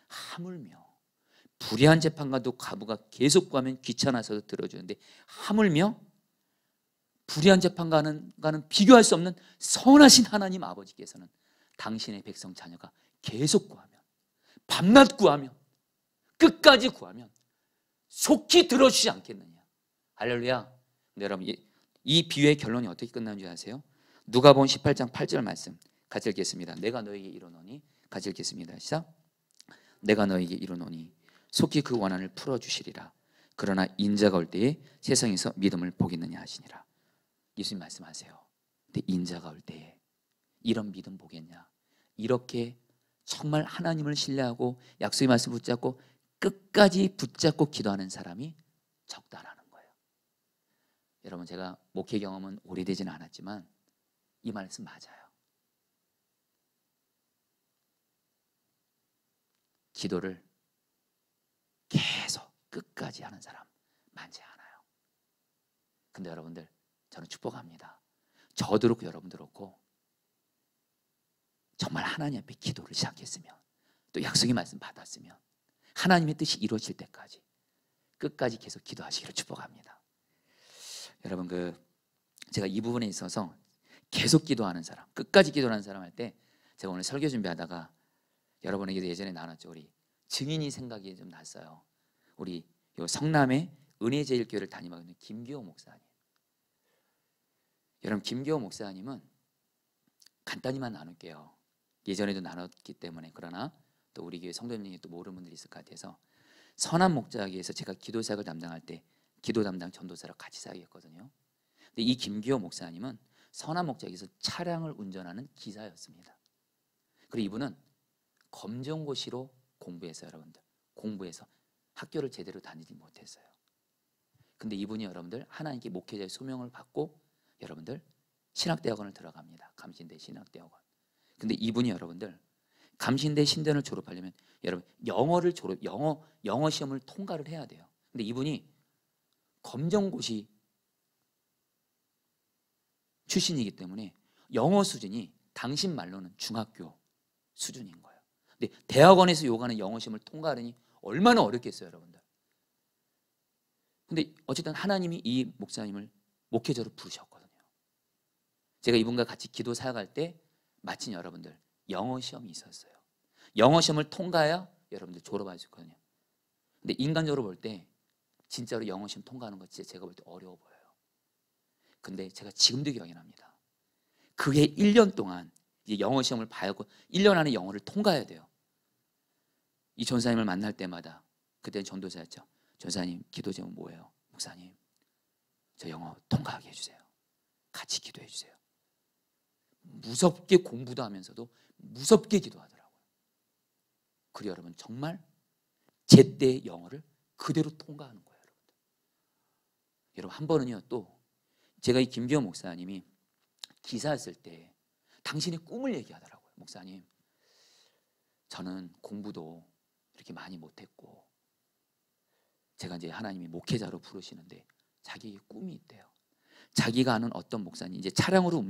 하물며, 불의한 재판관도 과부가 계속 구하면 귀찮아서 들어주는데, 하물며 불의한 재판관과는 비교할 수 없는 선하신 하나님 아버지께서는 당신의 백성 자녀가 계속 구하면, 밤낮 구하면, 끝까지 구하면 속히 들어주지 않겠느냐. 할렐루야. 근데 여러분, 이 비유의 결론이 어떻게 끝나는 줄 아세요? 누가복음 18장 8절 말씀 같이 읽겠습니다. 내가 너에게 이르노니, 같이 읽겠습니다. 시작. 내가 너에게 이르노니 속히 그 원한을 풀어주시리라. 그러나 인자가 올 때에 세상에서 믿음을 보겠느냐 하시니라. 예수님 말씀하세요. 근데 인자가 올 때에 이런 믿음 보겠냐? 이렇게 정말 하나님을 신뢰하고 약속의 말씀 붙잡고 끝까지 붙잡고 기도하는 사람이 적다라는 거예요. 여러분, 제가 목회 경험은 오래되지는 않았지만 이 말씀 맞아요. 기도를 계속 끝까지 하는 사람 많지 않아요. 근데 여러분들, 저는 축복합니다. 저도 그렇고 여러분도 그렇고 정말 하나님 앞에 기도를 시작했으면, 또 약속의 말씀 받았으면 하나님의 뜻이 이루어질 때까지 끝까지 계속 기도하시기를 축복합니다. 여러분, 제가 이 부분에 있어서 계속 기도하는 사람, 끝까지 기도하는 사람 할 때, 제가 오늘 설교 준비하다가 여러분에게도 예전에 나눴죠. 우리 증인이 생각이 좀 났어요. 우리 요 성남의 은혜제일교회를 담임하고 있는 김기호 목사님. 여러분, 김기호 목사님은 간단히만 나눌게요. 예전에도 나눴기 때문에. 그러나 또 우리 교회 성도님이 또 모르는 분들이 있을 것 같아서, 선한 목자에게서 제가 기도 사역을 담당할 때 기도 담당 전도사를 같이 사역했거든요. 근데 이 김기호 목사님은 선한 목자에게서 차량을 운전하는 기사였습니다. 그리고 이분은 검정고시로 공부해서, 여러분들 공부해서 학교를 제대로 다니지 못했어요. 근데 이분이 여러분들 하나님께 목회자의 소명을 받고 여러분들 신학대학원을 들어갑니다. 감신대 신학대학원. 근데 이분이 여러분들 감신대 신대를 졸업하려면 여러분 영어 시험을 통과를 해야 돼요. 근데 이분이 검정고시 출신이기 때문에 영어 수준이 당신 말로는 중학교 수준인 거예요. 근데 대학원에서 요구하는 영어 시험을 통과하려니 얼마나 어렵겠어요, 여러분들. 근데 어쨌든 하나님이 이 목사님을 목회자로 부르셨거든요. 제가 이분과 같이 기도 사역할 때 마침 여러분들 영어 시험이 있었어요. 영어 시험을 통과해야 여러분들 졸업할 수 있거든요. 근데 인간적으로 볼 때 진짜로 영어 시험 통과하는 거 진짜 제가 볼 때 어려워 보여요. 근데 제가 지금도 기억이 납니다. 그게 1년 동안 이제 영어 시험을 봐야 하고 1년 안에 영어를 통과해야 돼요. 이 전사님을 만날 때마다, 그때는 전도사였죠. 전사님, 기도 제목 뭐예요? 목사님, 저 영어 통과하게 해주세요. 같이 기도해 주세요. 무섭게 공부도 하면서도 무섭게 기도하더라고요. 그리고 여러분, 정말 제때의 영어를 그대로 통과하는 거예요. 여러분, 한 번은요, 또 제가 이 김기호 목사님이 기사였을 때 당신의 꿈을 얘기하더라고요. 목사님, 저는 공부도 이렇게 많이 못했고, 제가 이제 하나님이 목회자로 부르시는데 자기의 꿈이 있대요. 자기가 아는 어떤 목사님, 이제 차량으로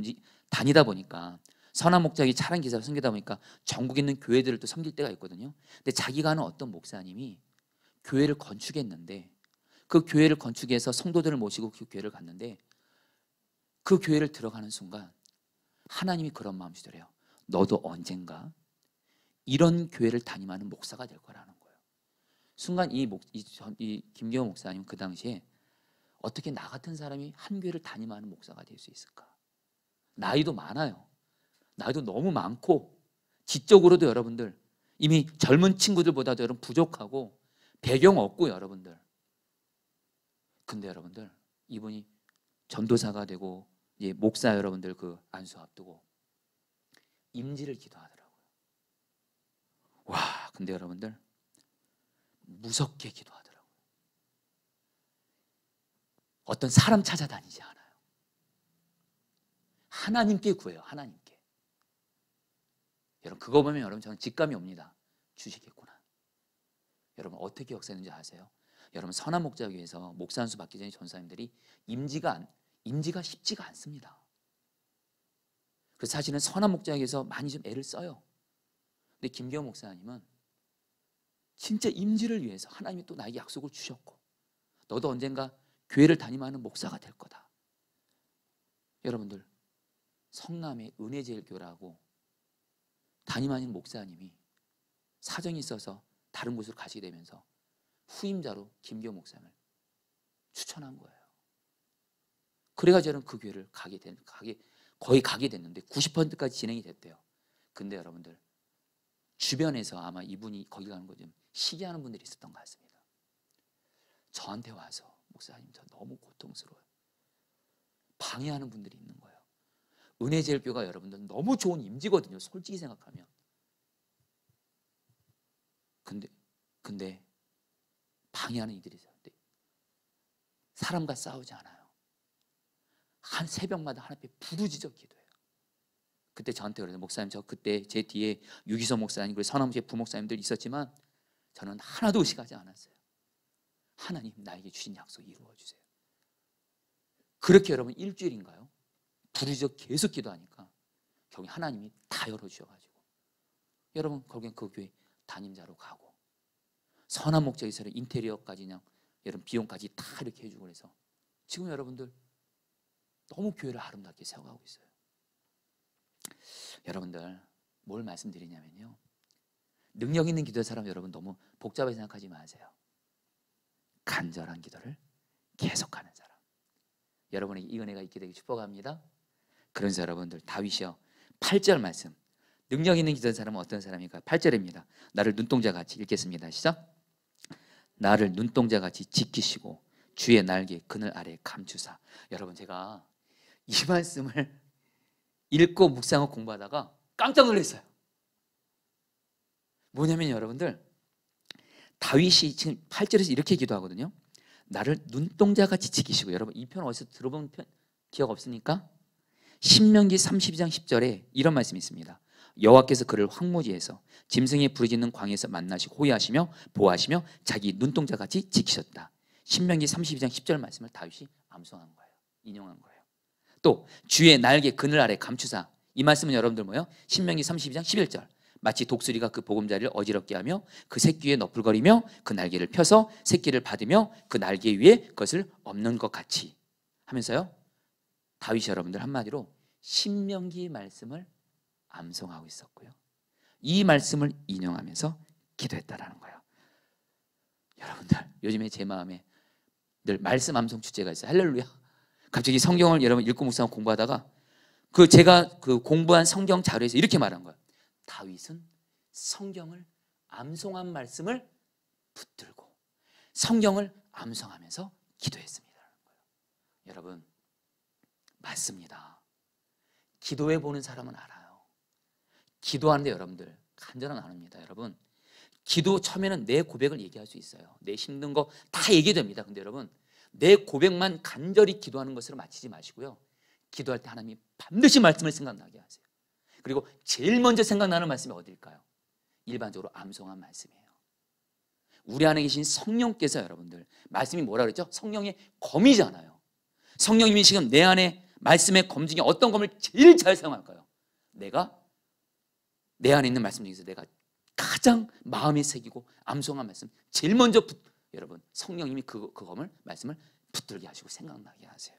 다니다 보니까 선한 목자에게 차란 기사를 섬기다 보니까 전국에 있는 교회들을 또 섬길 때가 있거든요. 근데 자기가 아는 어떤 목사님이 교회를 건축했는데 그 교회를 건축해서 성도들을 모시고 그 교회를 갔는데 그 교회를 들어가는 순간 하나님이 그런 마음 주더래요. 너도 언젠가 이런 교회를 담임하는 목사가 될 거라는 거예요. 순간 이 김경호 목사님은 그 당시에 어떻게 나 같은 사람이 한 교회를 담임하는 목사가 될 수 있을까? 나이도 많아요. 나이도 너무 많고 지적으로도 여러분들 이미 젊은 친구들보다도 여러분 부족하고 배경 없고 여러분들. 근데 여러분들 이분이 전도사가 되고 이제 목사 여러분들 그 안수 앞두고 임지를 기도하더라고요. 와, 근데 여러분들 무섭게 기도하더라고요. 어떤 사람 찾아다니지 않아요. 하나님께 구해요. 하나님께. 여러분 그거 보면 여러분 저는 직감이 옵니다. 주시겠구나. 여러분 어떻게 역사했는지 아세요? 여러분 선한 목자교회에서 목사 안수 받기 전에 전사님들이 임지가 쉽지가 않습니다. 그래서 사실은 선한 목자교회에서 많이 좀 애를 써요. 근데 김경호 목사님은 진짜 임지를 위해서 하나님이 또 나에게 약속을 주셨고 너도 언젠가 교회를 담임하는 목사가 될 거다. 여러분들 성남의 은혜제일교라고 담임하는 목사님이 사정이 있어서 다른 곳으로 가시게 되면서 후임자로 김경호 목사님을 추천한 거예요. 그래가지고 저는 그 교회를 거의 가게 됐는데 90%까지 진행이 됐대요. 근데 여러분들 주변에서 아마 이분이 거기 가는 거 좀 시기하는 분들이 있었던 것 같습니다. 저한테 와서 목사님 저 너무 고통스러워요. 방해하는 분들이 있는 거예요. 은혜제일교가 여러분들 너무 좋은 임지거든요. 솔직히 생각하면. 근데 방해하는 이들이 있어요. 사람과 싸우지 않아요. 한 새벽마다 하나님 앞에 부르짖어 기도해요. 그때 저한테 그래요. 목사님 저 그때 제 뒤에 유기서 목사님 그리고 선암제 부목사님들 있었지만 저는 하나도 의식하지 않았어요. 하나님 나에게 주신 약속 이루어 주세요. 그렇게 여러분 일주일인가요? 부르짖어 계속 기도하니까 결국 하나님이 다 열어주셔가지고 여러분 결국엔 그 교회 담임자로 가고 선한 목자에서 인테리어까지 그냥 여러분 비용까지 다 이렇게 해주고 그래서 지금 여러분들 너무 교회를 아름답게 세워가고 있어요. 여러분들 뭘 말씀드리냐면요. 능력 있는 기도의 사람 여러분 너무 복잡하게 생각하지 마세요. 간절한 기도를 계속하는 사람. 여러분에게 이 은혜가 있게 되길 축복합니다. 그래서 여러분들 다윗이요 8절 말씀 능력 있는 기도의 사람은 어떤 사람입니까? 8절입니다. 나를 눈동자같이 읽겠습니다. 시작. 나를 눈동자같이 지키시고 주의 날개 그늘 아래 감추사. 여러분 제가 이 말씀을 읽고 묵상하고 공부하다가 깜짝 놀랐어요. 뭐냐면 여러분들 다윗이 지금 8절에서 이렇게 기도하거든요. 나를 눈동자같이 지키시고. 여러분 이 편 어디서 들어본 기억 없습니까? 신명기 32장 10절에 이런 말씀이 있습니다. 여호와께서 그를 황무지에서 짐승이 부르짖는 광야에서 만나시고 호위하시며 보호하시며 자기 눈동자같이 지키셨다. 신명기 32장 10절 말씀을 다윗이 암송한 거예요. 인용한 거예요. 또 주의 날개 그늘 아래 감추사. 이 말씀은 여러분들 뭐예요? 신명기 32장 11절 마치 독수리가 그 보금자리를 어지럽게 하며 그 새끼 위에 너풀거리며 그 날개를 펴서 새끼를 받으며 그 날개 위에 그것을 엎는 것 같이 하면서요 다윗이 여러분들 한마디로 신명기 말씀을 암송하고 있었고요 이 말씀을 인용하면서 기도했다라는 거예요. 여러분들 요즘에 제 마음에 늘 말씀 암송 주제가 있어요. 할렐루야. 갑자기 성경을 여러분 읽고 묵상하고 공부하다가 제가 공부한 성경 자료에서 이렇게 말한 거예요. 다윗은 성경을 암송한 말씀을 붙들고 성경을 암송하면서 기도했습니다. 여러분 맞습니다. 기도해 보는 사람은 알아요. 기도하는데 여러분들 간절한 안 합니다. 여러분 기도 처음에는 내 고백을 얘기할 수 있어요. 내 힘든 거 다 얘기됩니다. 근데 여러분 내 고백만 간절히 기도하는 것으로 마치지 마시고요. 기도할 때 하나님이 반드시 말씀을 생각나게 하세요. 그리고 제일 먼저 생각나는 말씀이 어딜까요? 일반적으로 암송한 말씀이에요. 우리 안에 계신 성령께서 여러분들 말씀이 뭐라 그랬죠? 성령의 검이잖아요. 성령님이 지금 내 안에 말씀의 검 중에 어떤 검을 제일 잘 사용할까요? 내가 내 안에 있는 말씀 중에서 내가 가장 마음에 새기고 암송한 말씀 제일 먼저 여러분 성령님이 그걸 말씀을 붙들게 하시고 생각나게 하세요.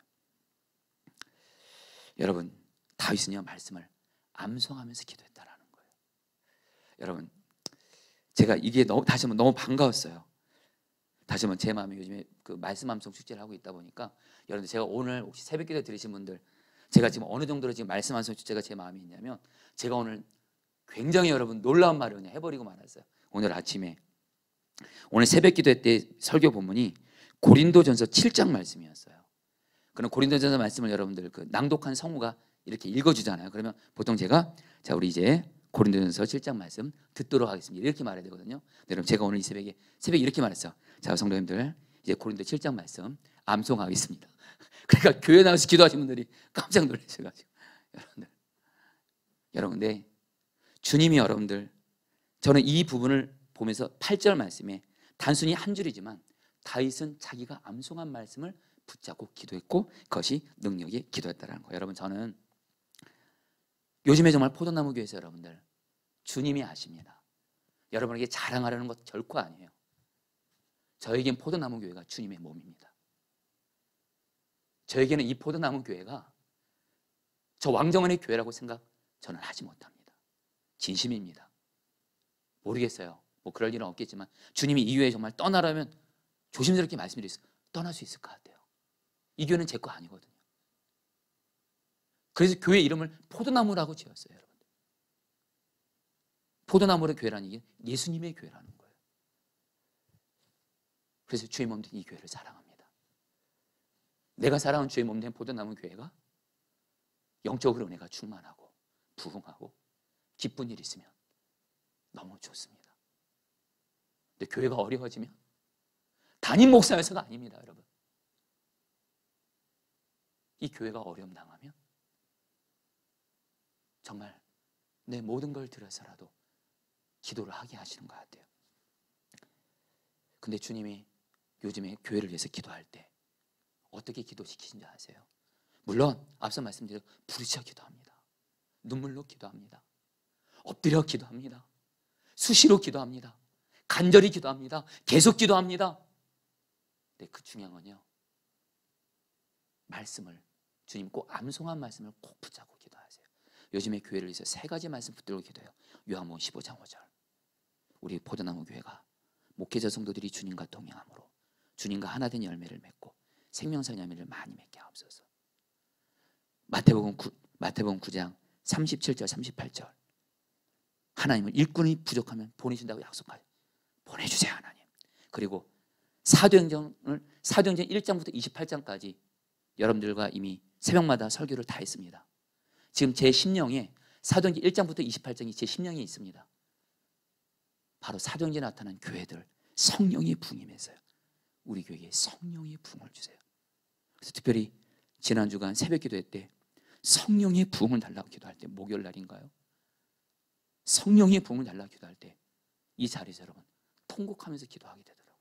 여러분 다윗은요 말씀을 암송하면서 기도했다라는 거예요. 여러분 제가 이게 다시 한번 너무 반가웠어요. 다시 한번 제 마음에 요즘에 그 말씀 암송 축제를 하고 있다 보니까 여러분들 제가 오늘 혹시 새벽기도 들으신 분들 제가 지금 어느 정도로 지금 말씀 암송 축제가 제 마음에 있냐면 제가 오늘 굉장히 여러분 놀라운 말을 그냥 해버리고 말았어요. 오늘 아침에 오늘 새벽기도 때 설교 본문이 고린도전서 7장 말씀이었어요. 그럼 고린도전서 말씀을 여러분들 그 낭독한 성우가 이렇게 읽어주잖아요. 그러면 보통 제가 자 우리 이제 고린도전서 7장 말씀 듣도록 하겠습니다. 이렇게 말해야 되거든요. 여러분 제가 오늘 이 새벽에 이렇게 말했어요. 자 성도님들 이제 고린도 7장 말씀 암송하겠습니다. 그러니까 교회 나와서 기도하신 분들이 깜짝 놀라셔가지고 여러분 근데 주님이 여러분들 저는 이 부분을 보면서 8절 말씀에 단순히 한 줄이지만 다윗은 자기가 암송한 말씀을 붙잡고 기도했고 그것이 능력의 기도였다는 거예요. 여러분 저는 요즘에 정말 포도나무 교회에서 여러분들 주님이 아십니다. 여러분에게 자랑하려는 것 결코 아니에요. 저에겐 포도나무 교회가 주님의 몸입니다. 저에게는 이 포도나무 교회가 저 왕정원의 교회라고 생각 저는 하지 못합니다. 진심입니다. 모르겠어요. 뭐 그럴 일은 없겠지만 주님이 이 교회 정말 떠나라면 조심스럽게 말씀드리겠어요. 떠날 수 있을 것 같아요. 이 교회는 제 거 아니거든요. 그래서 교회 이름을 포도나무라고 지었어요. 여러분. 포도나무의 교회라는 게 예수님의 교회라는 거예요. 그래서 주의 몸된 이 교회를 사랑합니다. 내가 사랑하는 주의 몸된 포도나무 교회가 영적으로 은혜가 충만하고 부흥하고 기쁜 일이 있으면 너무 좋습니다. 근데 교회가 어려워지면 담임 목사여서가 아닙니다. 여러분 이 교회가 어려움 당하면 정말 내 모든 걸 들여서라도 기도를 하게 하시는 것 같아요. 근데 주님이 요즘에 교회를 위해서 기도할 때 어떻게 기도시키신지 아세요? 물론 앞서 말씀드린 부르짖어 기도합니다. 눈물로 기도합니다. 엎드려 기도합니다. 수시로 기도합니다. 간절히 기도합니다. 계속 기도합니다. 근데 그 중요한 건요 말씀을 주님 꼭 암송한 말씀을 꼭 붙잡고 기도하세요. 요즘에 교회를 위해서 세 가지 말씀 붙들고 기도해요. 요한복음 15장 5절 우리 포도나무 교회가 목회자 성도들이 주님과 동행함으로 주님과 하나 된 열매를 맺고 생명사 열매를 많이 맺게 하옵소서. 마태복음 9장 37절 38절 하나님은 일꾼이 부족하면 보내준다고 약속하여 보내주세요 하나님. 그리고 사도행전 1장부터 28장까지 여러분들과 이미 새벽마다 설교를 다 했습니다. 지금 제 심령에 사도행전 1장부터 28장이 제 심령에 있습니다. 바로 사도행전에 나타난 교회들 성령의 부흥임에서요. 우리 교회에 성령의 부흥을 주세요. 그래서 특별히 지난 주간 새벽 기도회 때 성령의 부흥을 달라고 기도할 때 목요일 날인가요? 성령의 부흥을 달라고 기도할 때 이 자리에서 여러분 통곡하면서 기도하게 되더라고요.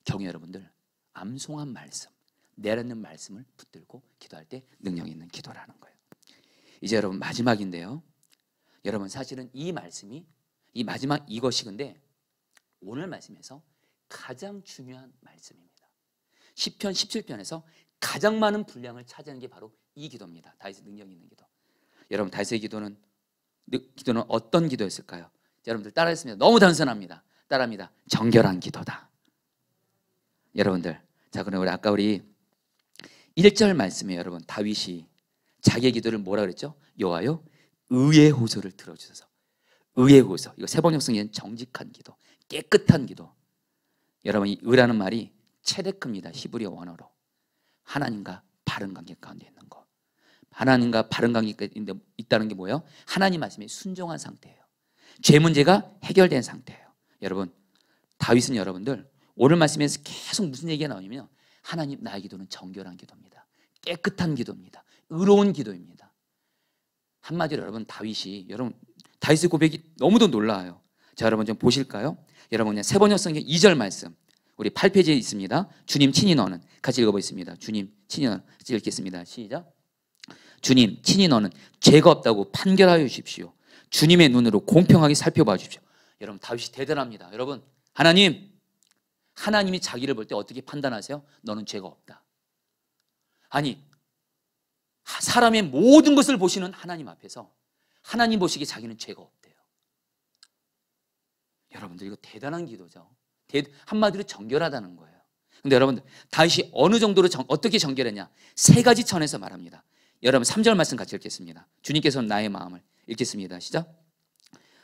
경외 여러분들 암송한 말씀 내려놓는 말씀을 붙들고 기도할 때 능력 있는 기도라는 거예요. 이제 여러분 마지막인데요. 여러분 사실은 이 말씀이 이 마지막 이것이 근데 오늘 말씀에서 가장 중요한 말씀입니다. 시편 17편에서 가장 많은 분량을 차지하는 게 바로 이 기도입니다. 다윗의 능력 있는 기도. 여러분 다윗의 기도는 어떤 기도였을까요? 여러분들 따라했습니다. 너무 단순합니다. 따라합니다. 정결한 기도다. 여러분들 자 그럼 우리 1절 말씀에 여러분 다윗이 자기의 기도를 뭐라 그랬죠? 여호와여 의의 호소를 들어주소서. 의의 호소 이거 세번역성에는 정직한 기도 깨끗한 기도. 여러분 이 의라는 말이 체데크입니다. 히브리어 원어로 하나님과 바른 관계 가운데 있는 거. 하나님과 바른 관계가 있다는 게 뭐예요? 하나님 말씀에 순종한 상태예요. 죄 문제가 해결된 상태예요. 여러분 다윗은 여러분들 오늘 말씀에서 계속 무슨 얘기가 나오냐면 하나님 나의 기도는 정결한 기도입니다. 깨끗한 기도입니다. 의로운 기도입니다. 한마디로 여러분 다윗의 고백이 너무도 놀라워요. 자 여러분 좀 보실까요? 여러분 세번역성경 2절 말씀 우리 8페이지에 있습니다. 주님 친히 너는 같이 읽어보겠습니다. 주님 친히 너는 같이 읽겠습니다. 시작. 주님, 친히 너는 죄가 없다고 판결하여 주십시오. 주님의 눈으로 공평하게 살펴봐 주십시오. 여러분, 다윗이 대단합니다. 여러분, 하나님이 자기를 볼 때 어떻게 판단하세요? 너는 죄가 없다. 아니, 사람의 모든 것을 보시는 하나님 앞에서 하나님 보시기에 자기는 죄가 없대요. 여러분들, 이거 대단한 기도죠. 한마디로 정결하다는 거예요. 근데 여러분들, 다윗이 어느 정도로 어떻게 정결했냐? 세 가지 천에서 말합니다. 여러분, 3절 말씀 같이 읽겠습니다. 주님께서는 나의 마음을, 읽겠습니다. 시작.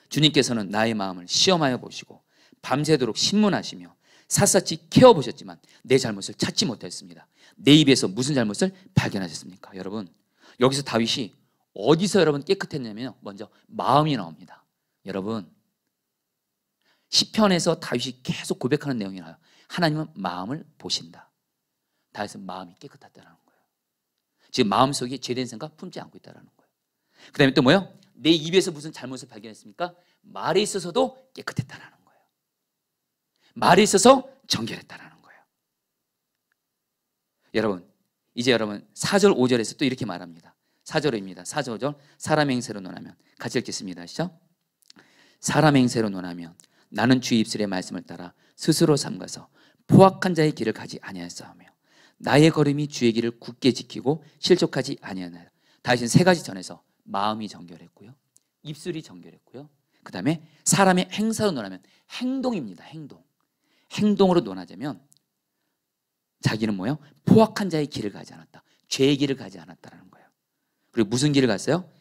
주님께서는 나의 마음을 시험하여 보시고 밤새도록 신문하시며 샅샅이 캐어보셨지만 내 잘못을 찾지 못했습니다. 내 입에서 무슨 잘못을 발견하셨습니까? 여러분, 여기서 다윗이 어디서 여러분 깨끗했냐면요, 먼저 마음이 나옵니다. 여러분, 시편에서 다윗이 계속 고백하는 내용이 나와요. 하나님은 마음을 보신다. 다윗은 마음이 깨끗하다는 거예요. 지금 마음속에 죄된 생각 품지 않고 있다는 거예요. 그 다음에 또 뭐예요? 내 입에서 무슨 잘못을 발견했습니까? 말에 있어서도 깨끗했다는 거예요. 말에 있어서 정결했다는 거예요. 여러분, 이제 여러분 4절 5절에서 또 이렇게 말합니다. 4절입니다. 4절 5절. 사람 행세로 논하면, 같이 읽겠습니다. 시작. 사람 행세로 논하면 나는 주의 입술의 말씀을 따라 스스로 삼가서 포악한 자의 길을 가지 아니하였사오며 나의 걸음이 주의 길을 굳게 지키고 실족하지 아니하나이다. 다윗은 세 가지 전에서 마음이 정결했고요, 입술이 정결했고요, 그 다음에 사람의 행사로 논하면 행동입니다. 행동으로 논하자면 자기는 뭐예요? 포악한 자의 길을 가지 않았다. 죄의 길을 가지 않았다는 거예요. 그리고 무슨 길을 갔어요?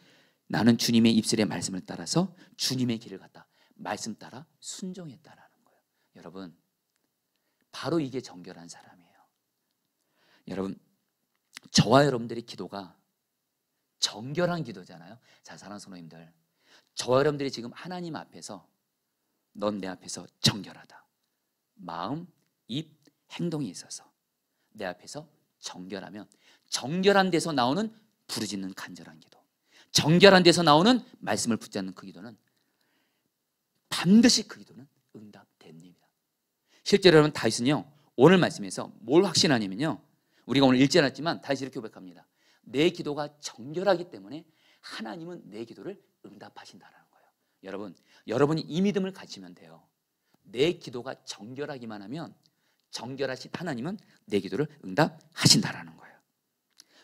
나는 주님의 입술의 말씀을 따라서 주님의 길을 갔다. 말씀 따라 순종했다라는 거예요. 여러분, 바로 이게 정결한 사람이에요. 여러분, 저와 여러분들의 기도가 정결한 기도잖아요. 자, 사랑하는 성도님들, 저와 여러분들이 지금 하나님 앞에서 넌 내 앞에서 정결하다. 마음, 입, 행동이 있어서 내 앞에서 정결하면 정결한 데서 나오는 부르짖는 간절한 기도, 정결한 데서 나오는 말씀을 붙잡는 그 기도는 반드시 그 기도는 응답됩니다. 실제로 여러분, 다윗은요, 오늘 말씀에서 뭘 확신하냐면요, 우리가 오늘 읽지 않았지만 다윗이 이렇게 고백합니다. 내 기도가 정결하기 때문에 하나님은 내 기도를 응답하신다는 거예요. 여러분이 이 믿음을 가지면 돼요. 내 기도가 정결하기만 하면 정결하신 하나님은 내 기도를 응답하신다는 거예요.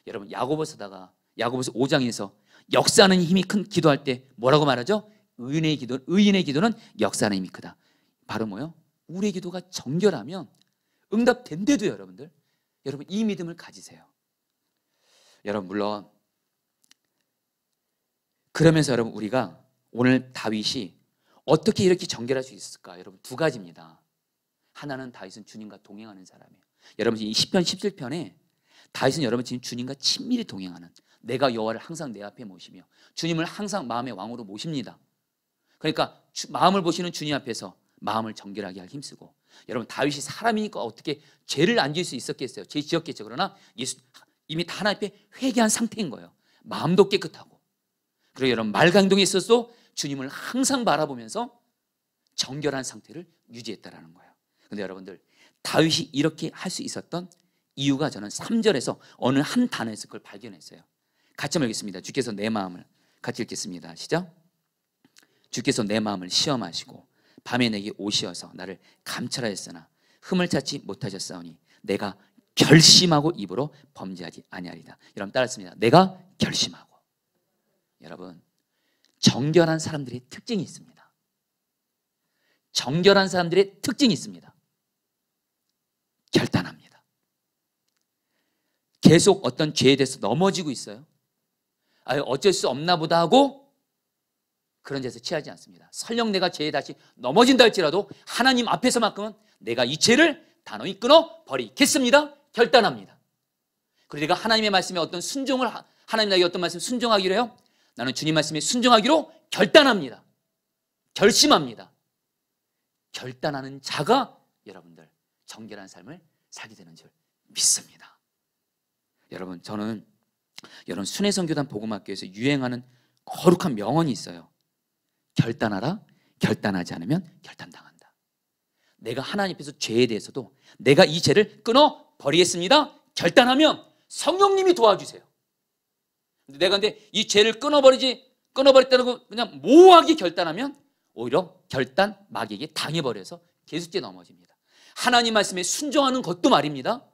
여러분, 야고보서 5장에서 역사하는 힘이 큰 기도할 때 뭐라고 말하죠? 의인의 기도는 역사하는 힘이 크다. 바로 뭐요? 우리의 기도가 정결하면 응답된대도요. 여러분 이 믿음을 가지세요. 여러분, 물론 그러면서 여러분, 우리가 오늘 다윗이 어떻게 이렇게 정결할 수 있을까? 여러분, 두 가지입니다. 하나는 다윗은 주님과 동행하는 사람이에요. 여러분, 이 시편 17편에 다윗은 여러분 지금 주님과 친밀히 동행하는, 내가 여호와를 항상 내 앞에 모시며 주님을 항상 마음의 왕으로 모십니다. 그러니까 마음을 보시는 주님 앞에서 마음을 정결하게 할 힘쓰고, 여러분, 다윗이 사람이니까 어떻게 죄를 안 지을 수 있었겠어요? 죄 지었겠죠. 그러나 이미 다 하나님 앞에 회개한 상태인 거예요. 마음도 깨끗하고. 그리고 여러분, 말과 행동에 있어서도 주님을 항상 바라보면서 정결한 상태를 유지했다라는 거예요. 근데 여러분들, 다윗이 이렇게 할 수 있었던 이유가 저는 3절에서 어느 한 단어에서 그걸 발견했어요. 같이 한번 읽겠습니다. 주께서 내 마음을, 같이 읽겠습니다. 시작. 주께서 내 마음을 시험하시고 밤에 내게 오시어서 나를 감찰하였으나 흠을 찾지 못하셨사오니 내가 결심하고 입으로 범죄하지 아니하리다. 여러분, 따랐습니다. 내가 결심하고. 여러분, 정결한 사람들의 특징이 있습니다. 정결한 사람들의 특징이 있습니다. 결단합니다. 계속 어떤 죄에 대해서 넘어지고 있어요. 어쩔 수 없나 보다 하고 그런 데서 취하지 않습니다. 설령 내가 죄에 다시 넘어진다 할지라도 하나님 앞에서만큼은 내가 이 죄를 단호히 끊어 버리겠습니다. 결단합니다. 그리고 내가 하나님의 말씀에 어떤 순종을, 하나님 나에게 어떤 말씀 순종하기로 해요? 나는 주님 말씀에 순종하기로 결단합니다. 결심합니다. 결단하는 자가 여러분들 정결한 삶을 살게 되는 줄 믿습니다. 여러분, 저는 여러분 순회선교단 복음학교에서 유행하는 거룩한 명언이 있어요. 결단하라. 결단하지 않으면 결단당한다. 내가 하나님 앞에서 죄에 대해서도 내가 이 죄를 끊어 버리겠습니다. 결단하면 성령님이 도와주세요. 내가 근데 이 죄를 끊어버렸다는 거 그냥 모호하게 결단하면 오히려 결단 마귀에게 당해버려서 계속죄 넘어집니다. 하나님 말씀에 순종하는 것도 말입니다.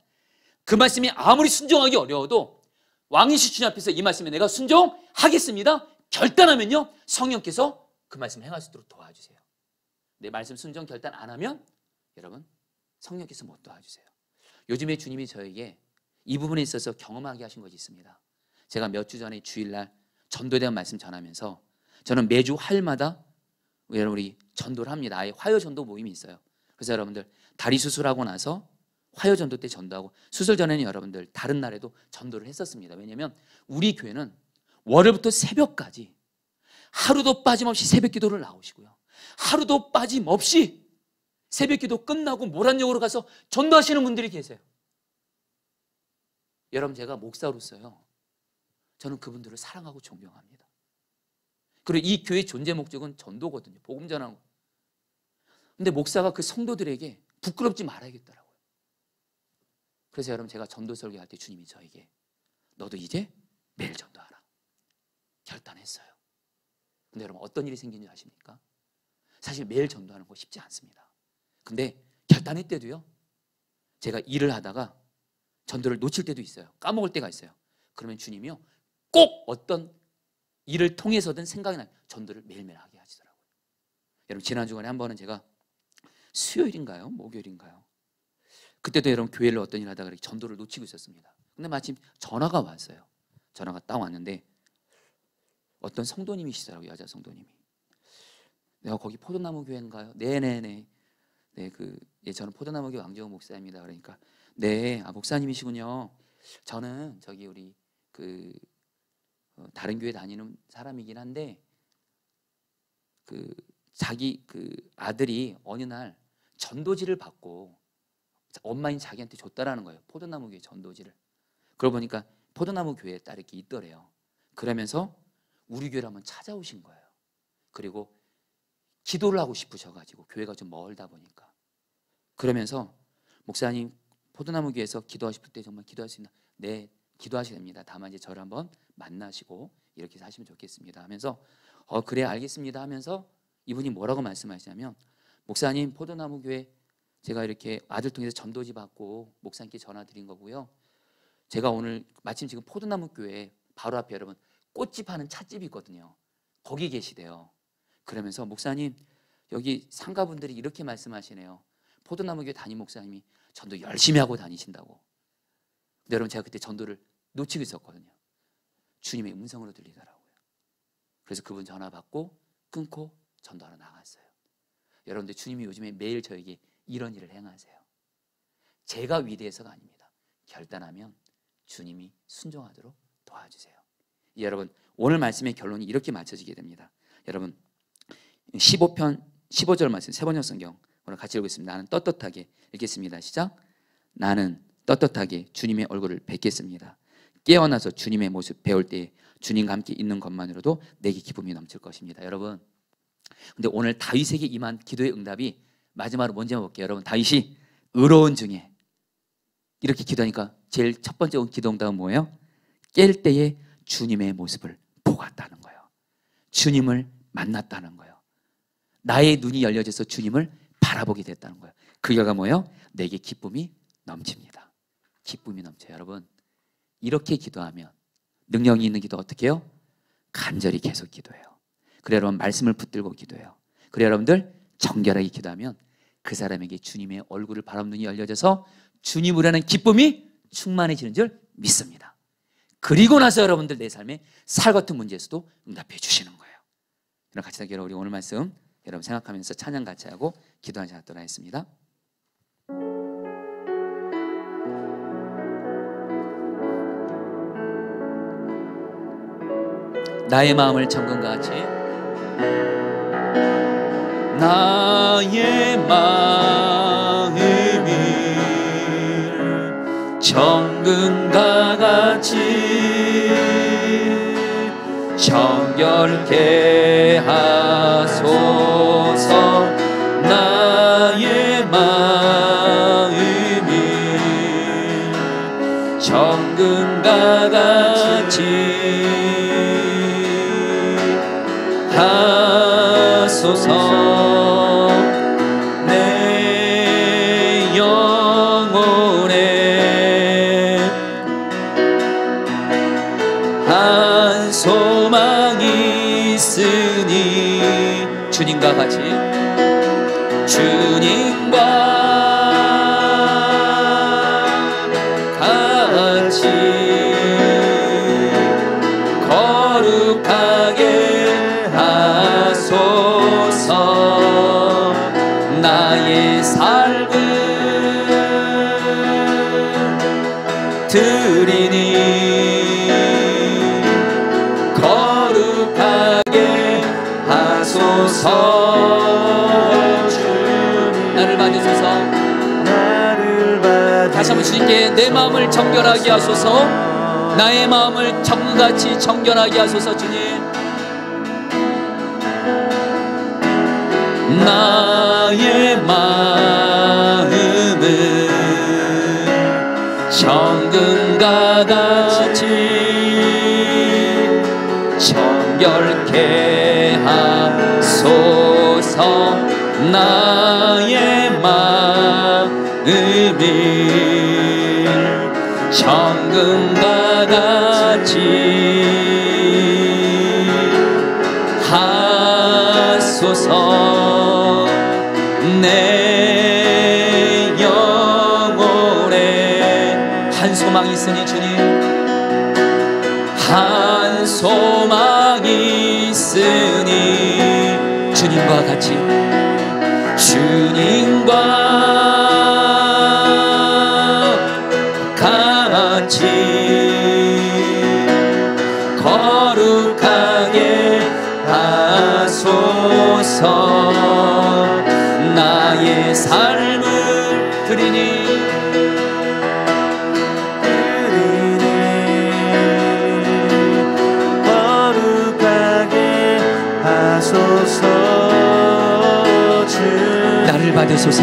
그 말씀이 아무리 순종하기 어려워도 왕이신 주님 앞에서 이 말씀에 내가 순종하겠습니다 결단하면요, 성령께서 그 말씀을 행할 수 있도록 도와주세요. 내 말씀 순종 결단 안 하면 여러분 성령께서 못 도와주세요. 요즘에 주님이 저에게 이 부분에 있어서 경험하게 하신 것이 있습니다. 제가 몇 주 전에 주일날 전도에 대한 말씀 전하면서 저는 매주 화요일마다 우리 전도를 합니다. 아예 화요 전도 모임이 있어요. 그래서 여러분들 다리 수술하고 나서 화요 전도 때 전도하고, 수술 전에는 여러분들 다른 날에도 전도를 했었습니다. 왜냐하면 우리 교회는 월요일부터 새벽까지 하루도 빠짐없이 새벽 기도를 나오시고요, 하루도 빠짐없이 새벽 기도 끝나고 모란역으로 가서 전도하시는 분들이 계세요. 여러분, 제가 목사로서요, 저는 그분들을 사랑하고 존경합니다. 그리고 이 교회의 존재 목적은 전도거든요. 복음 전하는 거. 근데 목사가 그 성도들에게 부끄럽지 말아야겠더라고요. 그래서 여러분, 제가 전도 설교할 때 주님이 저에게 너도 이제 매일 전도하라 결단했어요. 근데 여러분, 어떤 일이 생긴지 아십니까? 사실 매일 전도하는 거 쉽지 않습니다. 근데 결단할 때도요, 제가 일을 하다가 전도를 놓칠 때도 있어요. 까먹을 때가 있어요. 그러면 주님이요, 꼭 어떤 일을 통해서든 생각이 나요. 전도를 매일매일 하게 하시더라고요. 여러분, 지난 주간에 한 번은 제가 수요일인가요? 목요일인가요? 그때도 여러분 교회를 어떤 일 하다가 전도를 놓치고 있었습니다. 근데 마침 전화가 왔어요. 전화가 딱 왔는데 어떤 성도님이시더라고요. 여자 성도님이. 내가 거기 포도나무 교회인가요? 네네네. 네, 저는 포도나무 교회 왕정호 목사입니다. 그러니까 네, 목사님이시군요. 저는 저기 우리 다른 교회 다니는 사람이긴 한데 자기 아들이 어느 날 전도지를 받고 엄마인 자기한테 줬다라는 거예요. 포도나무 교회 전도지를. 그러고 보니까 포도나무 교회에 딱 이렇게 있더래요. 그러면서 우리 교회를 한번 찾아오신 거예요. 그리고 기도를 하고 싶으셔가지고, 교회가 좀 멀다 보니까. 그러면서 목사님, 포도나무 교회에서 기도하실 때 정말 기도할 수 있나? 네, 기도하셔야 됩니다. 다만 이제 저를 한번 만나시고 이렇게 하시면 좋겠습니다 하면서 그래 알겠습니다 하면서 이분이 뭐라고 말씀하시냐면, 목사님, 포도나무 교회 제가 이렇게 아들 통해서 전도지 받고 목사님께 전화 드린 거고요, 제가 오늘 마침 지금 포도나무 교회 바로 앞에 여러분 꽃집 하는 찻집이 있거든요. 거기 계시대요. 그러면서 목사님, 여기 상가분들이 이렇게 말씀하시네요. 포도나무 교회 담임 목사님이 전도 열심히 하고 다니신다고. 근데 여러분, 제가 그때 전도를 놓치고 있었거든요. 주님의 음성으로 들리더라고요. 그래서 그분 전화 받고 끊고 전도하러 나갔어요. 여러분들, 주님이 요즘에 매일 저에게 이런 일을 행하세요. 제가 위대해서가 아닙니다. 결단하면 주님이 순종하도록 도와주세요. 여러분, 오늘 말씀의 결론이 이렇게 맞춰지게 됩니다. 여러분, 15편 15절 말씀, 세 번역 성경 오늘 같이 읽겠습니다. 나는 떳떳하게 읽겠습니다. 시작. 나는 떳떳하게 주님의 얼굴을 뵙겠습니다. 깨어나서 주님의 모습 배울 때 주님과 함께 있는 것만으로도 내게 기쁨이 넘칠 것입니다. 여러분, 근데 오늘 다윗에게 임한 기도의 응답이 마지막으로 뭔지 한번 볼게요. 여러분, 다윗이 의로운 중에 이렇게 기도하니까 제일 첫 번째 기도 응답은 뭐예요? 깰 때에 주님의 모습을 보았다는 거예요. 주님을 만났다는 거예요. 나의 눈이 열려져서 주님을 바라보게 됐다는 거예요. 그 결과 뭐예요? 내게 기쁨이 넘칩니다. 기쁨이 넘쳐요. 여러분, 이렇게 기도하면, 능력이 있는 기도 어떻게 해요? 간절히 계속 기도해요. 그래 여러분, 말씀을 붙들고 기도해요. 그래 여러분들, 정결하게 기도하면 그 사람에게 주님의 얼굴을 바라보는 눈이 열려져서 주님을 하는 기쁨이 충만해지는 줄 믿습니다. 그리고 나서 여러분들 내 삶에 살 같은 문제에서도 응답해 주시는 거예요. 여러분, 같이 하기로 우리 오늘 말씀 여러분 생각하면서 찬양 같이 하고 기도하는 시간 갖도록 하겠습니다. 나의 마음을 정금과 같이, 나의 마음이 정금과 같이 정결케 하소서. 나의 마음이 정금과 같이 하소서. 내 영혼에 한 소망이 있으니 주님과 같이 주님과 같이 거룩하게 하소서. 나의 삶을 드리니 거룩하게 하소서. 나를 받으소서. 다시 한번 주님께 내 마음을 정결하게 하소서. 나의 마음을 정같이 정결하게 하소서. 주님, 나의 마음을 정금과 같이 정결케 하소서. 나의 마음을 정금과 같이 하소서. 내 영혼에 한 소망이 있으니 주님, 한 소망이 있으니 주님과 같이 같이 거룩하게 하소서. 나의 삶을 드리니 거룩하게 하소서. 나를 받으소서.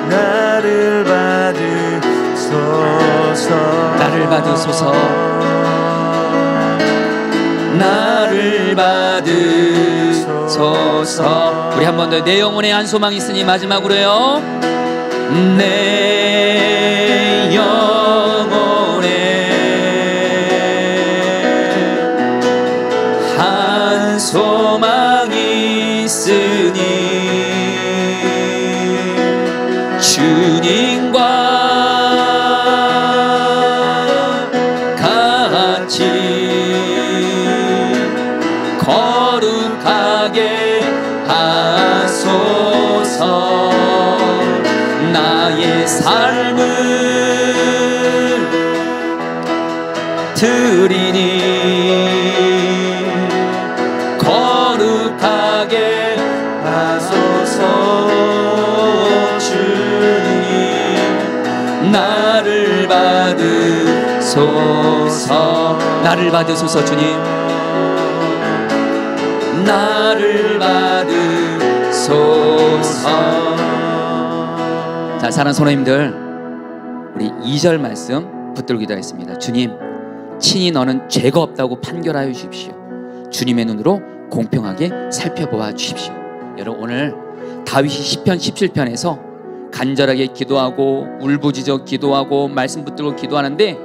나를 받으소서. 나를 받으소서. 나를 받으소서. 우리 한 번 더. 내 영혼에 한 소망이 있으니 마지막으로요. 내 영혼에 한 소망이 있으니 주님과 같이 거룩하게 하소서. 나의 삶을 드리니 거룩하게 하소서. 주님, 나를 받으소서. 나를 받으소서. 주님, 나를 받으소서. 자, 사랑하는 성도님들, 우리 2절 말씀 붙들고 기도하겠습니다. 주님, 친히 너는 죄가 없다고 판결하여 주십시오. 주님의 눈으로 공평하게 살펴보아 주십시오. 여러분, 오늘 다윗이 시편 17편에서 간절하게 기도하고 울부짖어 기도하고 말씀 붙들고 기도하는데,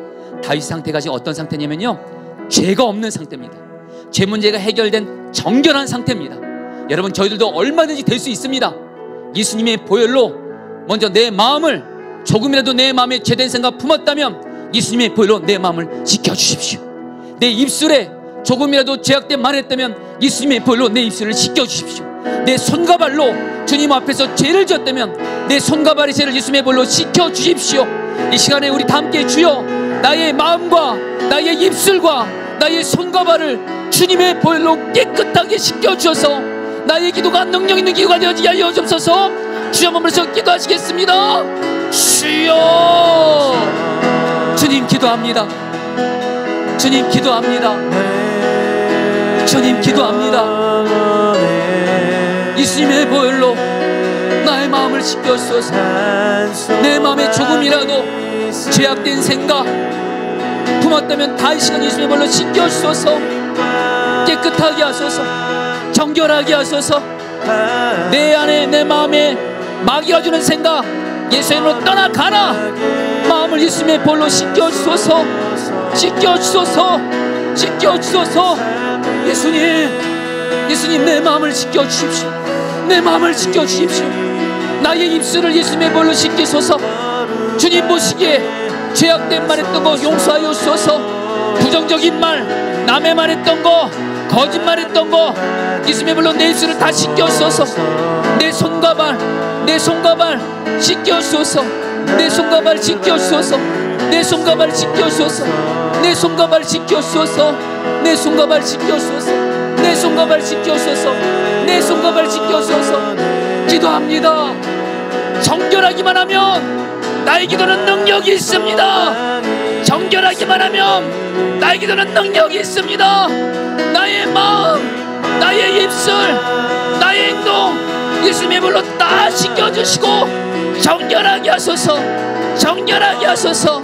다윗 상태가 지금 어떤 상태냐면요, 죄가 없는 상태입니다. 죄 문제가 해결된 정결한 상태입니다. 여러분, 저희들도 얼마든지 될 수 있습니다. 예수님의 보혈로 먼저 내 마음을, 조금이라도 내 마음에 죄된 생각 품었다면 예수님의 보혈로 내 마음을 씻겨주십시오. 내 입술에 조금이라도 죄악된 말을 했다면 예수님의 보혈로 내 입술을 씻겨주십시오. 내 손과 발로 주님 앞에서 죄를 지었다면 내 손과 발의 죄를 예수님의 보혈로 씻겨주십시오. 이 시간에 우리 다 함께 주여, 나의 마음과 나의 입술과 나의 손과 발을 주님의 보혈로 깨끗하게 씻겨주셔서 나의 기도가 능력 있는 기도가 되어지게 하여 주옵소서. 주여, 머물러서 기도하시겠습니다. 주여, 주님 기도합니다. 주님 기도합니다. 주님 기도합니다. 예수님의 보혈로 나의 마음을 씻겨주소서. 내 마음에 조금이라도 죄악된 생각 품었다면 다 이 시간 예수님의 보혈로 씻겨주소서. 깨끗하게 하소서. 정결하게 하소서. 내 안에 내 마음에 마귀가 주는 생각 예수님으로 떠나가라. 마음을 예수님의 볼로 씻겨주소서. 씻겨주소서. 씻겨주소서. 예수님 내 마음을 씻겨주십시오. 내 마음을 씻겨주십시오. 나의 입술을 예수님의 볼로 씻기소서. 주님 보시기에 죄악된 말 했던 거 용서하여 주소서. 부정적인 말, 남의 말 했던 거, 거짓말 했던 거 예수님의 볼로 내 입술을 다 씻겨주소서. 내 손과 발 씻겨주소서. 내 손과 발 씻겨주소서. 내 손과 발 씻겨주소서. 내 손과 발 씻겨주소서. 내 손과 발 씻겨주소서. 내 손과 발 씻겨주소서. 내 손과 발 씻겨주소서. 기도합니다. 정결하기만 하면 나의 기도는 능력이 있습니다. 정결하기만 하면 나의 기도는 능력이 있습니다. 나의 마음, 나의 입술, 나의 행동 예수님의 볼로 다 씻겨주시고 정결하게 하소서. 정결하게 하소서.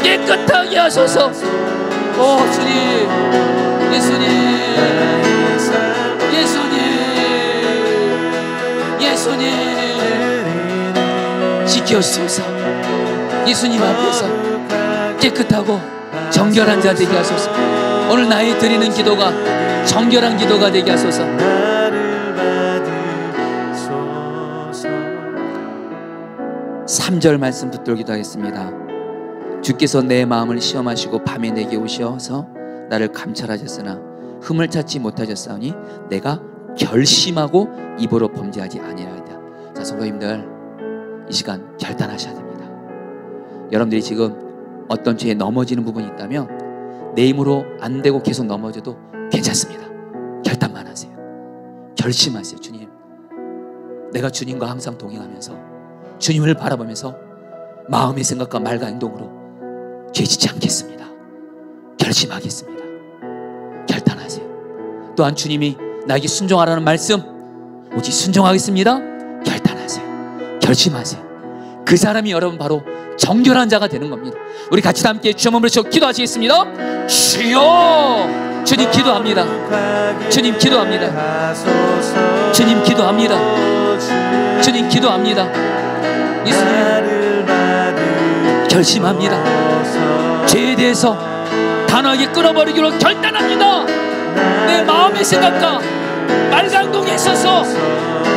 깨끗하게 하소서. 오 주님, 예수님 지켜주소서. 예수님 앞에서 깨끗하고 정결한 자 되게 하소서. 오늘 나의 드리는 기도가 정결한 기도가 되게 하소서. 3절 말씀 붙들기도 하겠습니다. 주께서 내 마음을 시험하시고 밤에 내게 오셔서 나를 감찰하셨으나 흠을 찾지 못하셨사오니 내가 결심하고 입으로 범죄하지 아니하리이다. 자, 성도님들 이 시간 결단하셔야 됩니다. 여러분들이 지금 어떤 죄에 넘어지는 부분이 있다면 내 힘으로 안 되고 계속 넘어져도 괜찮습니다. 결단만 하세요. 결심하세요. 주님, 내가 주님과 항상 동행하면서 주님을 바라보면서 마음의 생각과 말과 행동으로 죄짓지 않겠습니다. 결심하겠습니다. 결단하세요. 또한 주님이 나에게 순종하라는 말씀 오직 순종하겠습니다. 결단하세요. 결심하세요. 그 사람이 여러분 바로 정결한 자가 되는 겁니다. 우리 같이 다 함께 주여 몸을 치고 기도하시겠습니다. 주여, 주님 기도합니다. 주님 기도합니다. 주님 기도합니다. 주님 기도합니다. 예수님 결심합니다. 죄에 대해서 단호하게 끊어버리기로 결단합니다. 내 마음의 생각과 말과 행동에 있어서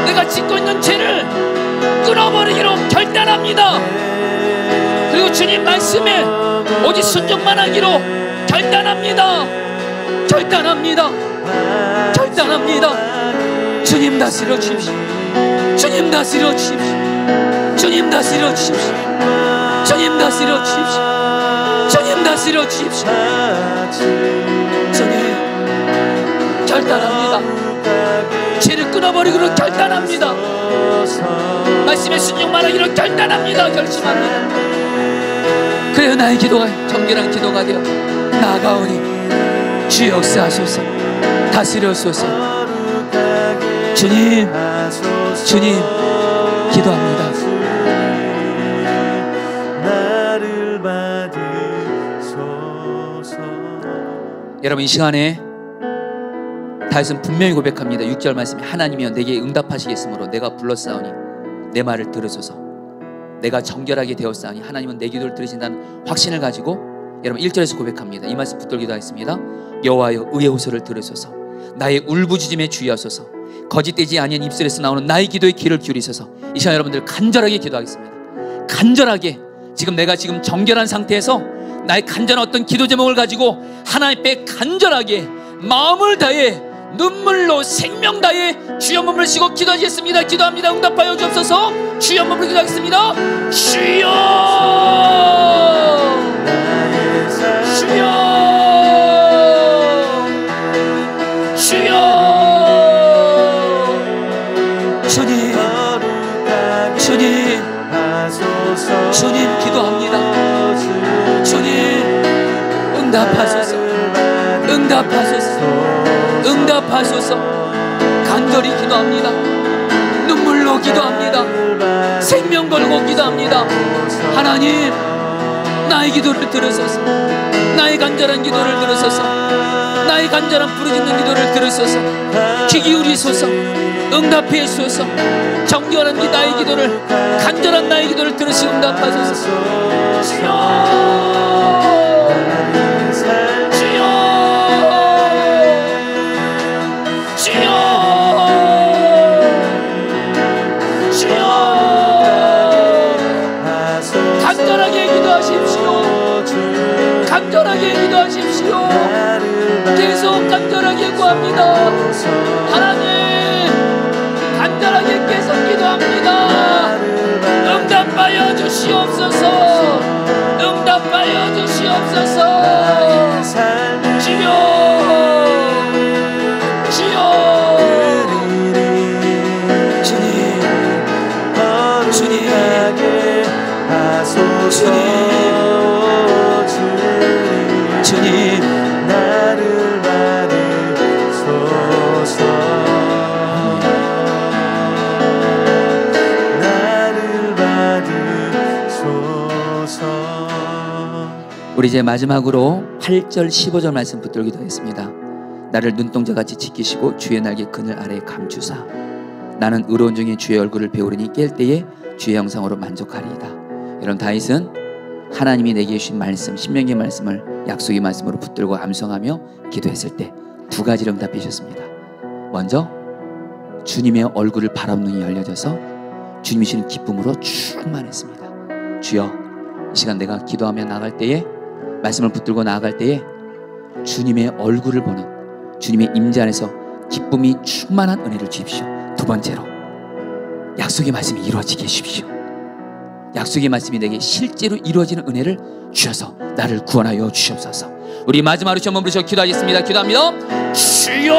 내가 짓고 있는 죄를 끊어버리기로 결단합니다. 그리고 주님 말씀에 오직 순종만 하기로 결단합니다. 결단합니다. 결단합니다. 주님 다스려 주십시오. 주님 다스려 주십시오. 주님 다스려 주십시오. 주님 다스려 주십시오. 주님 다스려 주십시오. 주님 결단합니다. 죄를 끊어버리기로 결단합니다. 말씀에 순종만 하기로 결단합니다. 결심합니다. 그래요, 나의 기도가 정결한 기도가 되어 나아가오니 주여 역사하소서. 다스려소서. 주님 기도합니다. 여러분 이 시간에 다윗은 분명히 고백합니다. 6절 말씀에 하나님이여 내게 응답하시겠으므로 내가 불렀사오니 내 말을 들으소서. 내가 정결하게 되었사오니 하나님은 내 기도를 들으신다는 확신을 가지고 여러분 1절에서 고백합니다. 이 말씀 붙들기도 하겠습니다. 여호와여 의의 호소를 들으소서. 나의 울부짖음에 주의하소서. 거짓되지 아니한 입술에서 나오는 나의 기도에 귀를 기울이소서. 이 시간 여러분들 간절하게 기도하겠습니다. 간절하게 지금 내가 지금 정결한 상태에서 나의 간절한 어떤 기도 제목을 가지고 하나님 앞에 간절하게 마음을 다해 눈물로 생명 다해 주여 몸을 쉬고 기도하겠습니다. 기도합니다. 응답하여 주옵소서. 주여 몸을 기도하겠습니다. 주여 주여 주여 주님 주님 주님 기도합니다. 주님 응답하소서. 응답하소서. 응답하소서. 간절히 기도합니다. 눈물로 기도합니다. 생명 걸고 기도합니다. 하나님 나의 기도를 들으소서. 나의 간절한 기도를 들으소서. 나의 간절한 부르짖는 기도를 들으소서. 귀 기울이소서. 응답해 주소서. 정결한 나의 기도를, 간절한 나의 기도를 들으시고 응답하소서. 주여, 주여, 주여, 간절하게 기도하십시오. 간절하게 기도하십시오. 계속 간절하게 구합니다. 하나님, 간절하게 계속 기도합니다. 응답하여 주시옵소서. 응답하여 주시옵소서. 주여, 주여, 주님, 주님, 주님, 주님, 나를 받으소서. 나를 받으소서. 우리 이제 마지막으로 8절 15절 말씀 붙들고 기도하겠습니다. 나를 눈동자같이 지키시고 주의 날개 그늘 아래에 감추사 나는 의로운 중에 주의 얼굴을 배우리니 깰 때에 주의 형상으로 만족하리이다. 여러분, 다윗은 하나님이 내게 주신 말씀, 신명기의 말씀을 약속의 말씀으로 붙들고 암송하며 기도했을 때 두 가지를 응답해 주셨습니다. 먼저 주님의 얼굴을 바라보는 눈이 열려져서 주님이 주시는 기쁨으로 충만했습니다. 주여, 이 시간 내가 기도하며 나아갈 때에, 말씀을 붙들고 나아갈 때에 주님의 얼굴을 보는, 주님의 임재 안에서 기쁨이 충만한 은혜를 주십시오. 두 번째로 약속의 말씀이 이루어지게 해주십시오. 약속의 말씀이 내게 실제로 이루어지는 은혜를 주셔서 나를 구원하여 주시옵소서. 우리 마지막으로 시험 부르셔 기도하겠습니다. 기도합니다. 주여,